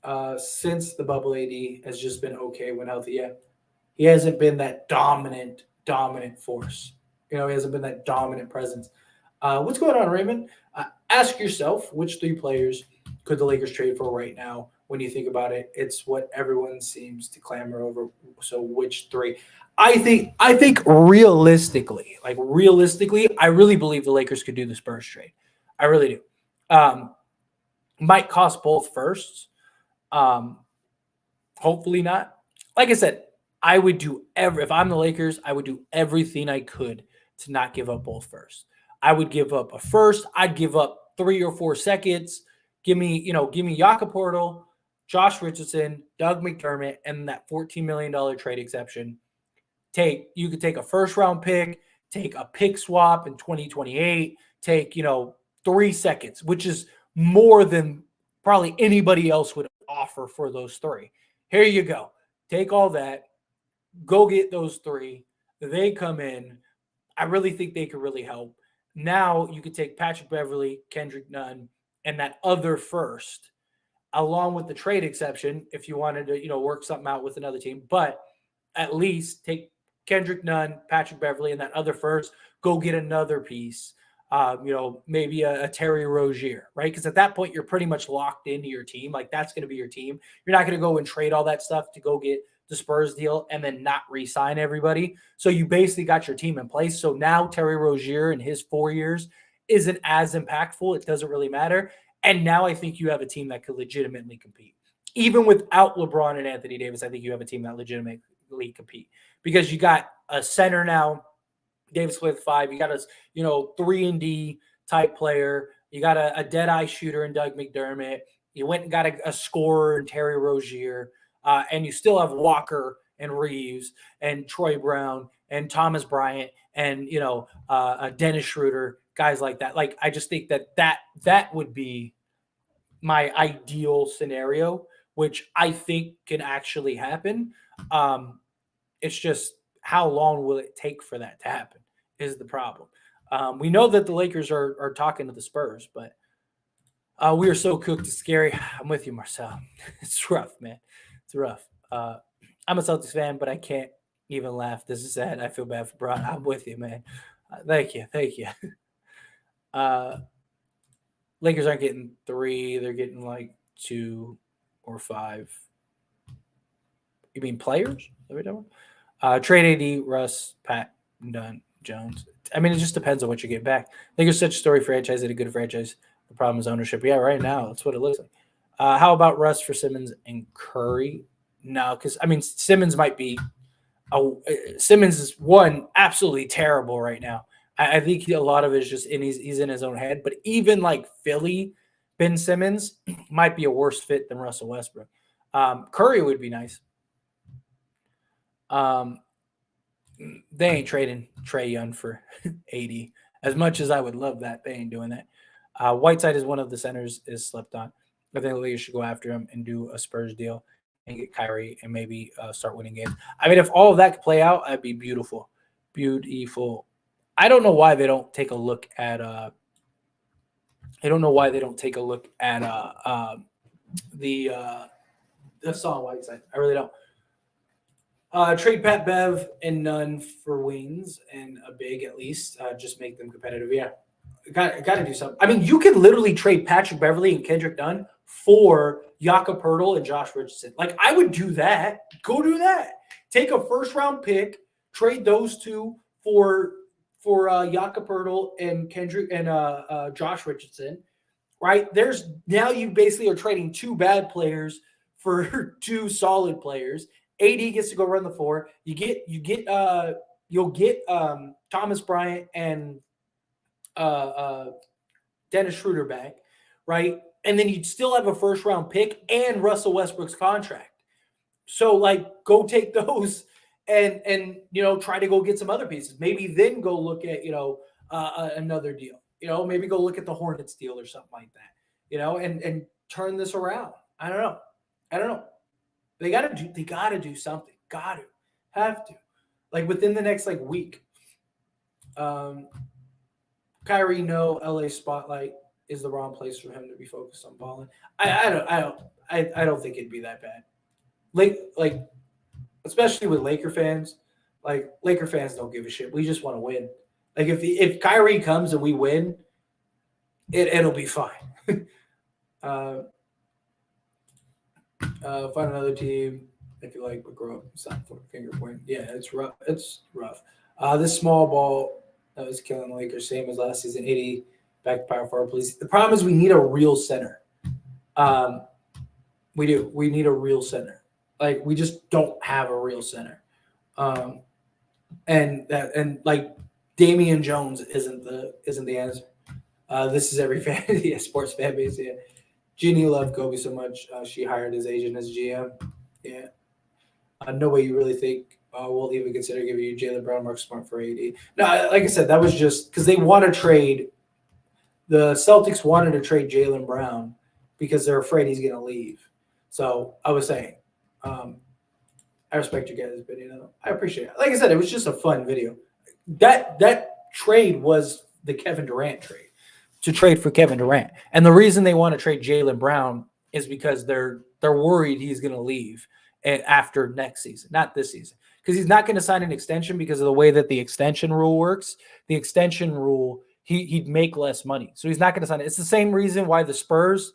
Yeah, since the bubble, AD has just been okay when healthy. Yeah, he hasn't been that dominant force. You know, he hasn't been that dominant presence. What's going on, Raymond? Ask yourself which 3 players could the Lakers trade for right now? When you think about it, it's what everyone seems to clamor over. So, which 3? I think realistically, I really believe the Lakers could do the Spurs trade. I really do. Um, might cost both firsts. Um, hopefully not. Like I said, I would do if I'm the Lakers, I would do everything I could to not give up both firsts. I would give up a first. I'd give up 3 or 4 seconds. Give me Jakob Portal, Josh Richardson, Doug McDermott, and that $14 million trade exception. You could take a first round pick, take a pick swap in 2028, take 3 seconds, which is more than probably anybody else would offer for those 3. Here you go. Take all that, go get those 3. They come in. I really think they could really help. Now you could take Patrick Beverly, Kendrick Nunn, and that other first, along with the trade exception, if you wanted to, work something out with another team. But at least take Kendrick Nunn, Patrick Beverly, and that other first, go get another piece. Maybe a Terry Rozier, right? Because at that point, you're pretty much locked into your team. Like that's going to be your team. You're not going to go and trade all that stuff to go get the Spurs deal and then not re-sign everybody. So you basically got your team in place. So now Terry Rozier in his 4 years isn't as impactful. It doesn't really matter. And now I think you have a team that could legitimately compete. Even without LeBron and Anthony Davis, I think you have a team that legitimately compete because you got a center now, Davis with 5. You got a 3-and-D type player. You got a dead-eye shooter in Doug McDermott. You went and got a scorer in Terry Rozier. And you still have Walker and Reeves and Troy Brown and Thomas Bryant and Dennis Schroeder, guys like that. Like I just think that would be my ideal scenario, which I think can actually happen. It's just how long will it take for that to happen is the problem. We know that the Lakers are talking to the Spurs, but we are so cooked. It's scary. I'm with you, Marcel. It's rough, man. It's rough. I'm a Celtics fan, but I can't even laugh. This is sad. I feel bad for Bron. I'm with you, man. Thank you. Lakers aren't getting 3. They're getting like 2 or 5. You mean players? Trade AD, Russ, Pat, Dunn, Jones. I mean, it just depends on what you get back. Lakers such a story franchise and a good franchise. The problem is ownership. Yeah, right now that's what it looks like. How about Russ for Simmons and Curry? No, because I mean Simmons might be. Simmons is absolutely terrible right now. I think a lot of it is just he's in his own head. But even like Philly, Ben Simmons might be a worse fit than Russell Westbrook. Curry would be nice. They ain't trading Trae Young for 80. As much as I would love that, they ain't doing that. Whiteside is one of the centers is slept on. I think the Lakers should go after him and do a Spurs deal and get Kyrie and maybe start winning games. I mean, if all of that could play out, that'd be beautiful. Beautiful. I don't know why they don't take a look at the Hassan Whiteside. I really don't. Trade Pat Bev and Nunn for wings and a big at least. Just make them competitive. Yeah. Got to do something. I mean, you could literally trade Patrick Beverly and Kendrick Nunn for Jakob Poeltl and Josh Richardson. Like, I would do that. Go do that. Take a first-round pick, trade those 2 for Jakob Poeltl and Kendrick and Josh Richardson. Right? Now you basically are trading 2 bad players for 2 solid players. AD gets to go run the floor. You get you'll get Thomas Bryant and uh, uh, Dennis Schroeder back, right? And then you'd still have a first round pick and Russell Westbrook's contract. So like go take those and try to go get some other pieces. Maybe then go look at another deal. Maybe go look at the Hornets deal or something like that. And turn this around. I don't know. I don't know. They gotta do something. Gotta have to. Like within the next like week. Um Kyrie, no, LA spotlight is the wrong place for him to be focused on balling. I don't think it'd be that bad. Like especially with Laker fans, like Laker fans don't give a shit. We just want to win. Like if Kyrie comes and we win, it'll be fine. uh, find another team if you like, but grow up. It's not for finger point. Yeah, it's rough. It's rough. This small ball that was killing the Lakers, same as last season. 80 back to power forward, please. The problem is we need a real center. We do. We need a real center. Like we just don't have a real center. And like Damian Jones isn't the answer. This is every fan, yeah, sports fan base. Yeah, Jeannie loved Kobe so much she hired his agent as GM. Yeah, no way you really think we'll even consider giving you Jalen Brown, Mark Smart for AD. No, like I said, that was just because they want to trade. The Celtics wanted to trade Jalen Brown because they're afraid he's going to leave. So I was saying, I respect you guys' opinion. I appreciate it. Like I said, it was just a fun video. That trade was the Kevin Durant trade to trade for Kevin Durant, and the reason they want to trade Jalen Brown is because they're worried he's going to leave after next season, not this season, because he's not going to sign an extension because of the way that the extension rule works. The extension rule, he'd make less money, so he's not going to sign it. It's the same reason why the Spurs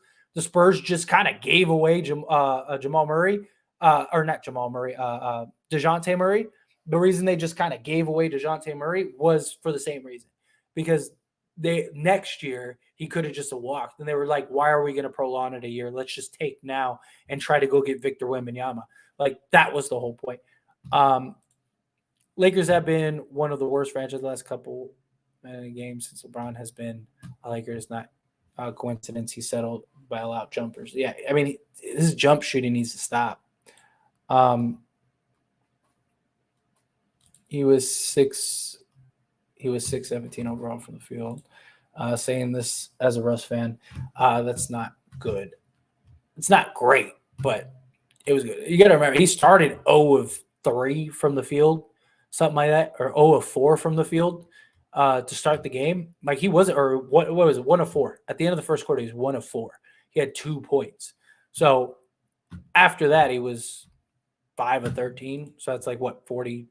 just kind of gave away Jamal Murray. Or not Jamal Murray, DeJounte Murray. The reason they just kind of gave away DeJounte Murray was for the same reason, because next year he could have just walked, and they were like, "Why are we going to prolong it a year? Let's just take now and try to go get Victor Wembanyama." Like that was the whole point. Lakers have been one of the worst franchises the last couple games since LeBron has been a Laker. It's not a coincidence he settled by allowed jumpers. Yeah, I mean his jump shooting needs to stop. He was 6'17" overall from the field. Saying this as a Russ fan, that's not good. It's not great, but it was good. You got to remember, he started 0 of 3 from the field, something like that, or 0 of 4 from the field to start the game. Like he wasn't, or what was it, 1 of 4. At the end of the first quarter, he was 1 of 4. He had 2 points. So after that, he was 5 of 13. So that's like what, 43%.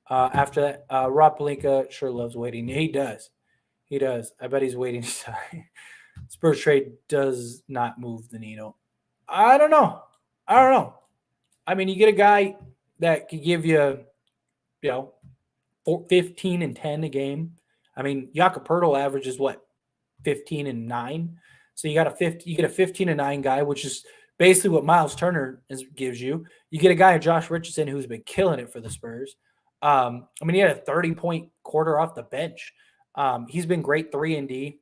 After that, Rob Pelinka sure loves waiting. He does. I bet he's waiting. Spurs trade does not move the needle. I don't know. I mean, you get a guy that could give you, 15 and 10 a game. I mean, Jakob Poeltl averages what, 15 and 9. So you get a 15 and 9 guy, which is basically what Miles Turner gives you. You get a guy, Josh Richardson, who's been killing it for the Spurs. I mean, he had a 30-point quarter off the bench. He's been great 3-and-D,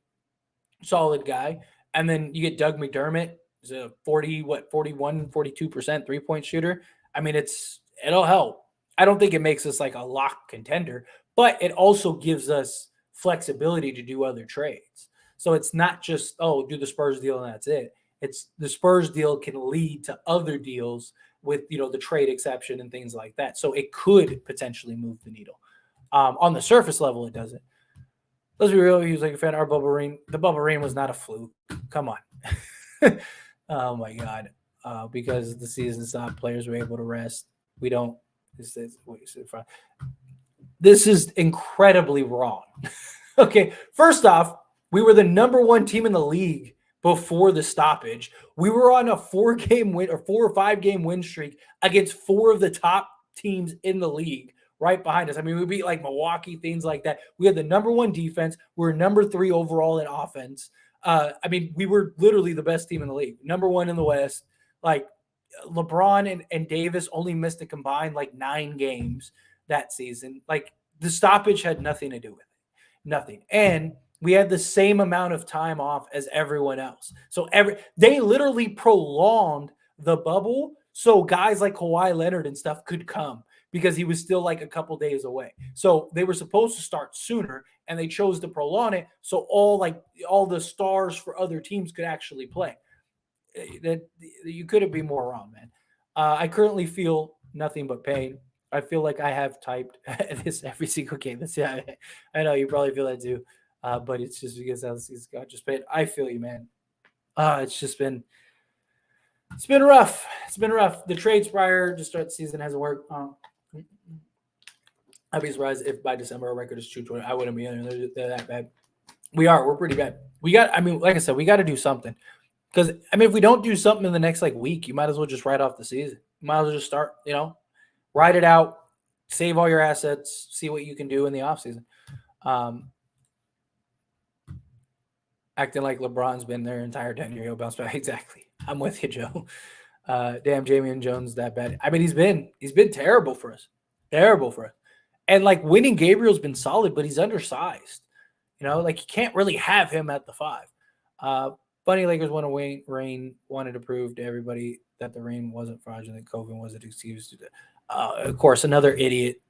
solid guy. And then you get Doug McDermott, who's a 41, 42% three-point shooter. I mean, it'll help. I don't think it makes us like a lock contender, but it also gives us flexibility to do other trades. So it's not just, do the Spurs deal and that's it. It's the Spurs deal can lead to other deals with, the trade exception and things like that. So it could potentially move the needle. On the surface level, it doesn't. Let's be real. He was like a fan. The bubble rain was not a fluke. Come on. Oh my God. Because the season stopped, players were able to rest. We don't. This is incredibly wrong. Okay. First off, we were the number 1 team in the league before the stoppage. We were on a 4 or 5 game win streak against 4 of the top teams in the league right behind us. I mean, we beat like Milwaukee, things like that. We had the number 1 defense. We were number 3 overall in offense. I mean, we were literally the best team in the league, number 1 in the West. Like, LeBron and Davis only missed a combined like 9 games that season. Like the stoppage had nothing to do with it. Nothing. And we had the same amount of time off as everyone else. So they literally prolonged the bubble so guys like Kawhi Leonard and stuff could come because he was still like a couple days away. So they were supposed to start sooner and they chose to prolong it so all the stars for other teams could actually play. That you couldn't be more wrong, man. I currently feel nothing but pain. I feel like I have typed this every single game. Yeah, I know you probably feel that too, but it's just because it's got just pain. I feel you, man. It's been rough. It's been rough. The trades prior to start the season hasn't worked. I'd be surprised if by December our record is 220. I wouldn't be either. They're that bad. We're pretty bad. Like I said, we got to do something. Because if we don't do something in the next like week, you might as well just write off the season. You might as well just start, write it out, save all your assets, see what you can do in the offseason. Acting like LeBron's been their entire tenure, he'll bounce back. Exactly. I'm with you, Joe. Damn, Jamian Jones that bad. He's been terrible for us. Terrible for us. And like winning Gabriel's been solid, but he's undersized. Like you can't really have him at the 5. Funny Lakers want to win. Rain wanted to prove to everybody that the rain wasn't fraudulent. COVID was an excuse. Of course, another idiot.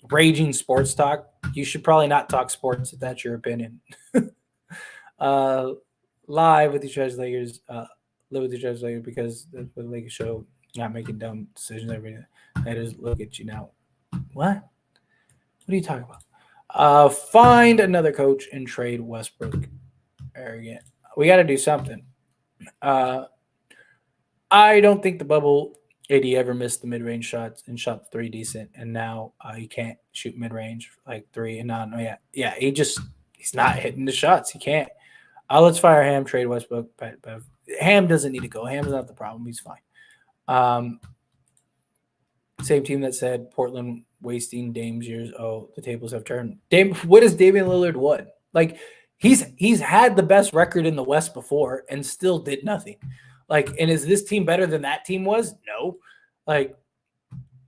Raging sports talk. You should probably not talk sports if that's your opinion. Live with the Trash Lakers. Live with the Trash Lakers because the Lakers show not making dumb decisions. Everybody haters look at you now. What? What are you talking about? Find another coach and trade Westbrook. Arrogant. We got to do something. I don't think the bubble AD ever missed the mid-range shots and shot 3 decent, and now he can't shoot mid-range like 3 and not. Yeah. He's not hitting the shots. He can't. Let's fire Ham. Trade Westbrook. Ham doesn't need to go. Ham's not the problem. He's fine. Same team that said Portland wasting Dame's years. Oh, the tables have turned. What has Damian Lillard won? Like. He's had the best record in the West before and still did nothing. Like, and is this team better than that team was? No. Like,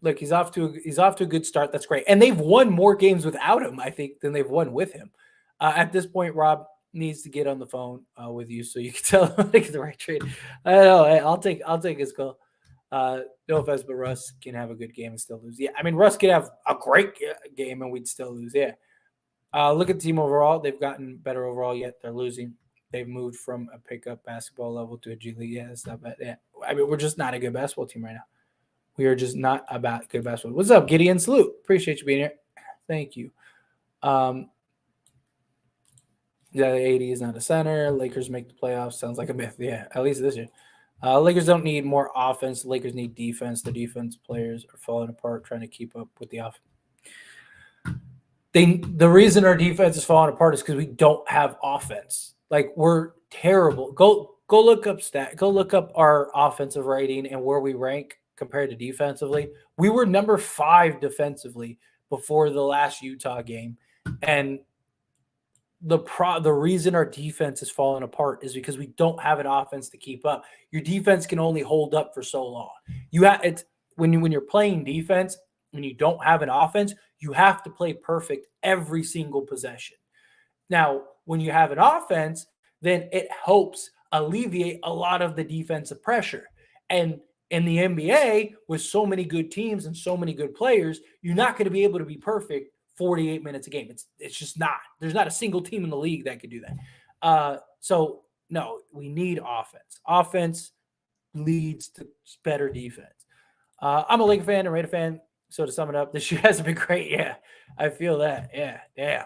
look, he's off to a good start. That's great. And they've won more games without him, I think, than they've won with him. At this point, Rob needs to get on the phone with you so you can tell him to make the right trade. I don't know. I'll take his call. No offense, but Russ can have a good game and still lose. Yeah, Russ could have a great game and we'd still lose. Yeah. Look at the team overall. They've gotten better overall, yet they're losing. They've moved from a pickup basketball level to a G League. Yeah, that's not bad. Yeah. We're just not a good basketball team right now. We are just not about good basketball. What's up, Gideon? Salute. Appreciate you being here. Thank you. Yeah, the 80 is not a center. Lakers make the playoffs. Sounds like a myth. Yeah, at least this year. Lakers don't need more offense. The Lakers need defense. The defense players are falling apart trying to keep up with the offense. The reason our defense is falling apart is because we don't have offense. Like we're terrible. Go look up Go look up our offensive rating and where we rank compared to defensively. We were number 5 defensively before the last Utah game, and the reason our defense is falling apart is because we don't have an offense to keep up. Your defense can only hold up for so long. When you're playing defense. When you don't have an offense, you have to play perfect every single possession. Now, when you have an offense, then it helps alleviate a lot of the defensive pressure. And in the NBA, with so many good teams and so many good players, you're not going to be able to be perfect 48 minutes a game. It's just not. There's not a single team in the league that could do that. So, no, we need offense. Offense leads to better defense. I'm a Laker fan and Raider fan. So to sum it up, this year hasn't been great. Yeah, I feel that. Yeah.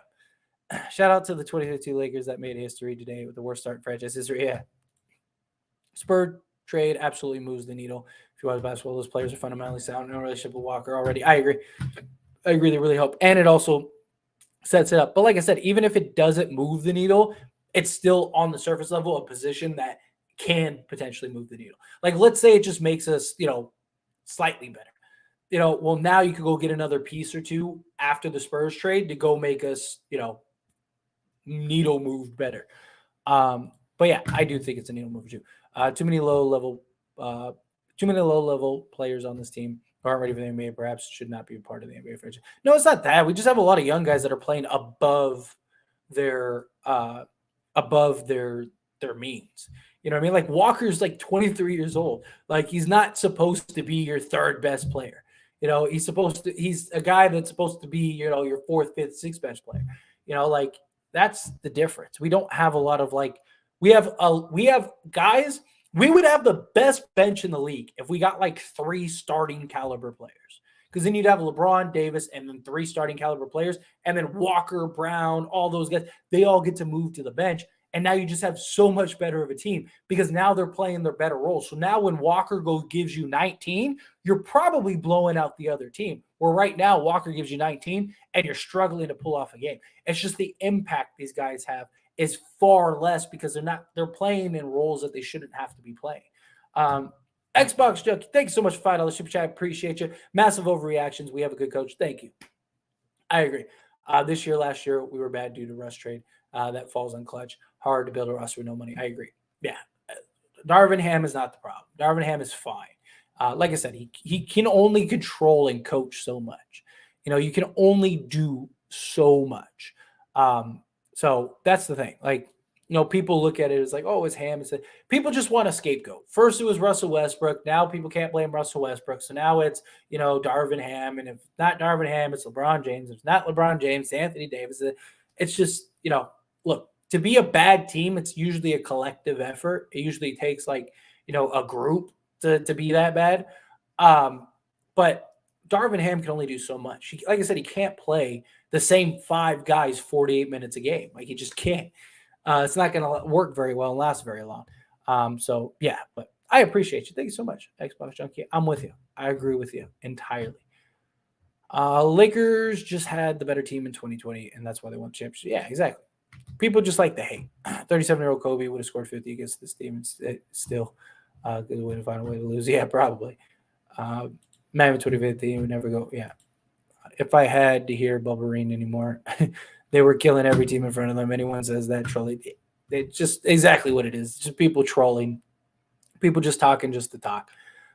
Shout out to the 2022 Lakers that made history today with the worst start in franchise history. Yeah. Spurs trade absolutely moves the needle. If you watch basketball, those players are fundamentally sound. No relationship with Walker already. I agree. They really help. And it also sets it up. But like I said, even if it doesn't move the needle, it's still on the surface level a position that can potentially move the needle. Like, let's say it just makes us, slightly better. Well, now you could go get another piece or two after the Spurs trade to go make us, needle move better. But yeah, I do think it's a needle move too. Too many low level Too many low-level players on this team who aren't ready for the NBA. Perhaps should not be a part of the NBA franchise. No, it's not that. We just have a lot of young guys that are playing their uh, above their means. You know what I mean? Like Walker's like 23 years old. Like he's not supposed to be your third best player. He's a guy that's supposed to be, your fourth, fifth, sixth bench player. Like that's the difference. We don't have a lot of like we have guys. We would have the best bench in the league if we got like three starting caliber players. Because then you'd have LeBron, Davis, and then three starting caliber players, and then Walker, Brown, all those guys. They all get to move to the bench. And now you just have so much better of a team because now they're playing their better roles. So now when Walker gives you 19, you're probably blowing out the other team. Where right now Walker gives you 19 and you're struggling to pull off a game. It's just the impact these guys have is far less because they're playing in roles that they shouldn't have to be playing. Xbox Joke, thank you so much for $5 super chat. I appreciate you. Massive overreactions. We have a good coach. Thank you. I agree. Last year, we were bad due to rush trade. That falls on Clutch. Hard to build a roster with no money. I agree. Yeah. Darvin Ham is not the problem. Darvin Ham is fine. Like I said, he can only control and coach so much. You can only do so much. So that's the thing. Like, people look at it as like, oh, it's Ham. People just want a scapegoat. First, it was Russell Westbrook. Now people can't blame Russell Westbrook. So now it's, Darvin Ham. And if not Darvin Ham, it's LeBron James. If it's not LeBron James, it's Anthony Davis. It's just, look, to be a bad team, it's usually a collective effort. It usually takes like, a group to be that bad. But Darvin Ham can only do so much. Like I said, he can't play the same five guys 48 minutes a game. Like he just can't. It's not going to work very well and last very long. So yeah, but I appreciate you. Thank you so much, Xbox Junkie. I'm with you. I agree with you entirely. Lakers just had the better team in 2020, and that's why they won the championship. Yeah, exactly. People just like to hate. 37-year-old Kobe would have scored 50 against this team. It's still a good way to find a way to lose. Yeah, probably. Mammoth 2015 would never go. Yeah. If I had to hear Bubba Reen anymore, they were killing every team in front of them. Anyone says that trolling, it's just exactly what it is. It's just people trolling, people just talking just to talk.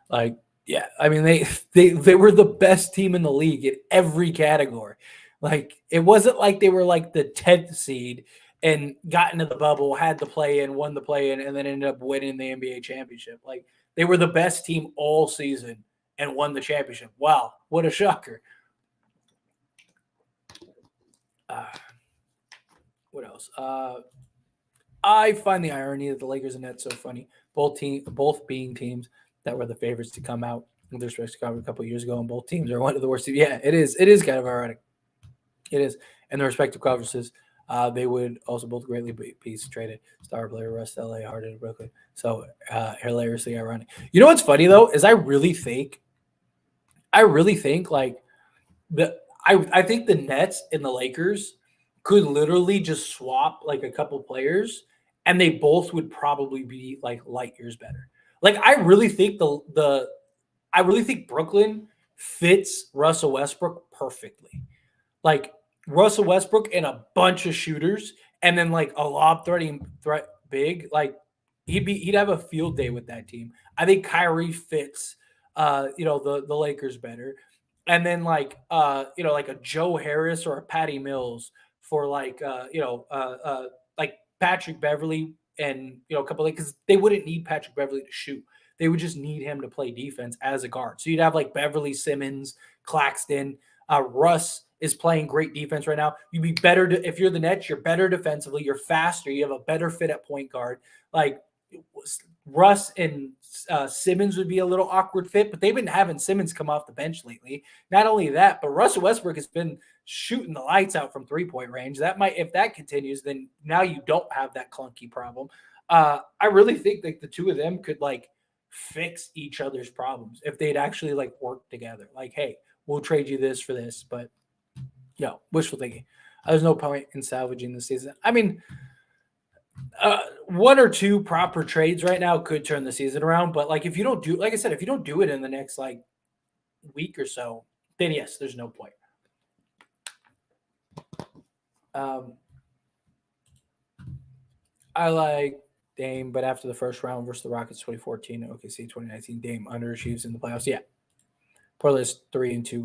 Like, yeah, I mean, they were the best team in the league in every category. Like, it wasn't like they were like the 10th seed and got into the bubble, had the play in, won the play in, and then ended up winning the NBA championship. Like, they were the best team all season and won the championship. Wow, what a shocker. What else? I find the irony that the Lakers and Nets so funny. Both being teams that were the favorites to come out with respect to cover a couple of years ago, and both teams are one of the worst teams. Yeah, it is. It is kind of ironic. It is. And the respective conferences, they would also both greatly be traded. Star player Russ, LA, Harden, Brooklyn. So hilariously ironic. You know what's funny though is I really think like I think the Nets and the Lakers could literally just swap like a couple players and they both would probably be like light years better. Like I really think Brooklyn fits Russell Westbrook perfectly. Like Russell Westbrook and a bunch of shooters and then like a lob threat big, like he'd have a field day with that team. I think Kyrie fits the Lakers better. And then like like a Joe Harris or a Patty Mills for like like Patrick Beverly and a couple of because they wouldn't need Patrick Beverly to shoot. They would just need him to play defense as a guard. So you'd have like Beverly, Simmons, Claxton, Russ is playing great defense right now. You'd be better if you're the Nets, you're better defensively, you're faster, you have a better fit at point guard. Like Russ and Simmons would be a little awkward fit, but they've been having Simmons come off the bench lately. Not only that, but Russell Westbrook has been shooting the lights out from 3-point range. That might, if that continues, then now you don't have that clunky problem. I really think that the two of them could like fix each other's problems if they'd actually like work together. Like, hey, we'll trade you this for this, but wishful thinking. There's no point in salvaging the season. I mean, one or two proper trades right now could turn the season around, but like if you don't do, like I said, if you don't do it in the next like week or so, then yes, there's no point. I like Dame, but after the first round versus the Rockets 2014 and OKC 2019, Dame underachieves in the playoffs. Yeah. Portland's 3-2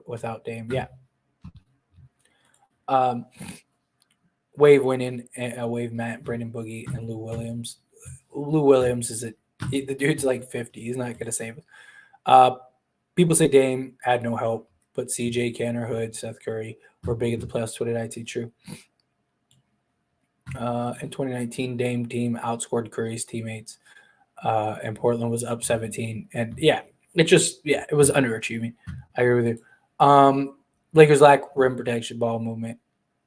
without Dame. Yeah. Wave winning, Wave Matt, Brandon Boogie, and Lou Williams. Lou Williams the dude's like 50. He's not going to save it. People say Dame had no help, but CJ, Canner, Hood, Seth Curry were big at the playoffs 2019. True. In 2019, Dame team outscored Curry's teammates, and Portland was up 17. And yeah, it was underachieving. I agree with you. Lakers lack rim protection, ball movement,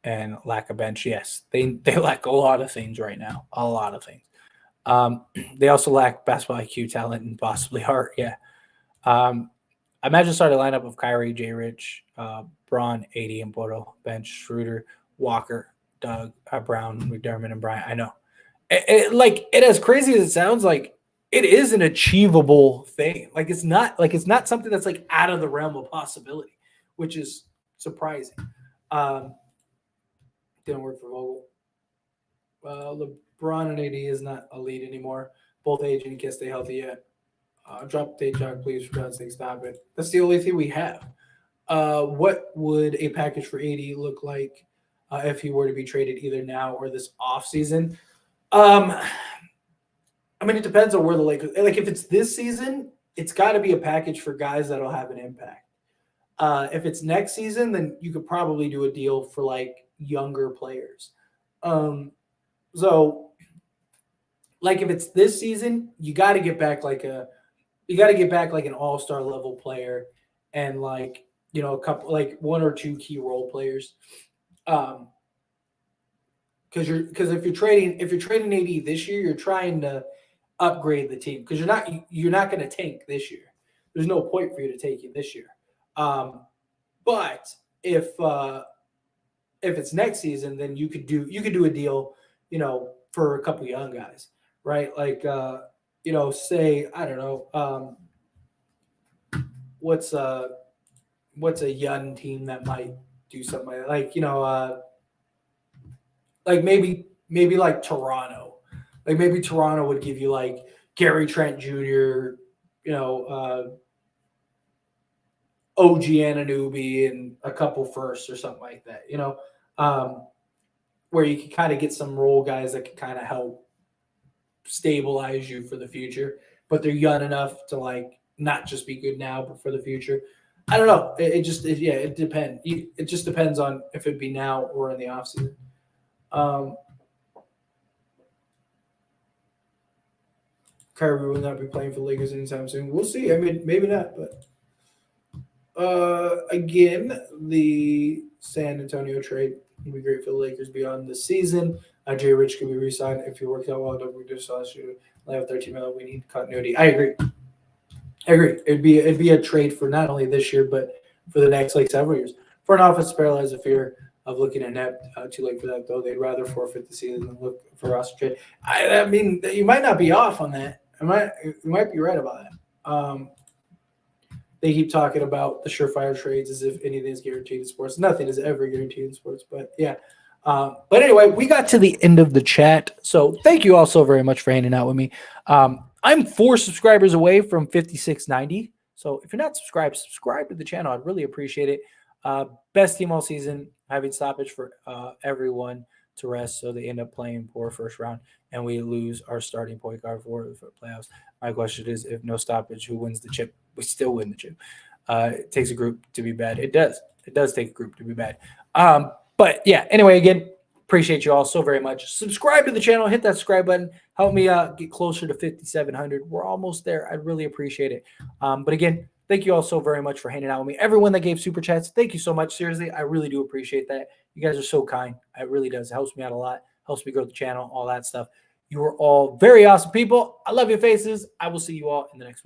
and lack of bench. Yes, they lack a lot of things right now. A lot of things. They also lack basketball IQ, talent, and possibly heart. Yeah. Imagine starting a lineup of Kyrie, J. Rich, Braun, AD, and Bodo, bench, Schroeder, Walker, Doug, Brown, McDermott, and Bryant. I know. It as crazy as it sounds, like it is an achievable thing. Like it's not something that's like out of the realm of possibility, which is surprising. Didn't work for Vogel. LeBron and AD is not elite anymore. Both aging and can't stay healthy yet. Drop the jock, please, for God's sake, stop it. That's the only thing we have. What would a package for AD look like if he were to be traded either now or this offseason? I mean, it depends on where the Lakers – like if it's this season, it's got to be a package for guys that will have an impact. If it's next season, then you could probably do a deal for like younger players. So, like if it's this season, you got to get back like an all-star level player and like, you know, a couple like one or two key role players. Because if you're trading AD this year, you're trying to upgrade the team because you're not going to tank this year. There's no point for you to take it this year. But if it's next season, then you could do a deal, you know, for a couple young guys, right? Like you know, say I don't know, what's a young team that might do something like you know, like maybe like Toronto, like maybe Toronto would give you like Gary Trent Jr., you know, OG Anunoby and a couple firsts or something like that, you know, where you can kind of get some role guys that can kind of help stabilize you for the future, but they're young enough to like not just be good now, but for the future. I don't know. It depends. It just depends on if it'd be now or in the offseason. Kyrie will not be playing for the Lakers anytime soon. We'll see. I mean, maybe not, but again, the San Antonio trade would be great for the Lakers beyond the season. Jay Rich could be re-signed if he works out well. Don't reduce last year. They have $13 million. We need continuity. I agree. It'd be a trade for not only this year but for the next like several years. For an offense paralyzed the fear of looking inept. Too late for that though. They'd rather forfeit the season than look for us to trade. I mean, you might not be off on that. You might be right about that. They keep talking about the surefire trades as if anything is guaranteed in sports. Nothing is ever guaranteed in sports, but yeah. But anyway, we got to the end of the chat. So thank you all so very much for hanging out with me. I'm 4 subscribers away from 5690. So if you're not subscribed, subscribe to the channel. I'd really appreciate it. Best team all season, having stoppage for everyone to rest. So they end up playing poor first round and we lose our starting point guard for the playoffs. My question is, if no stoppage, who wins the chip? We still win the chip. It takes a group to be bad. It does. It does take a group to be bad. But yeah, anyway, again, appreciate you all so very much. Subscribe to the channel. Hit that subscribe button. Help me get closer to 5,700. We're almost there. I'd really appreciate it. But again, thank you all so very much for hanging out with me. Everyone that gave super chats, thank you so much. Seriously, I really do appreciate that. You guys are so kind. It really does. It helps me out a lot. Helps me grow the channel, all that stuff. You are all very awesome people. I love your faces. I will see you all in the next one.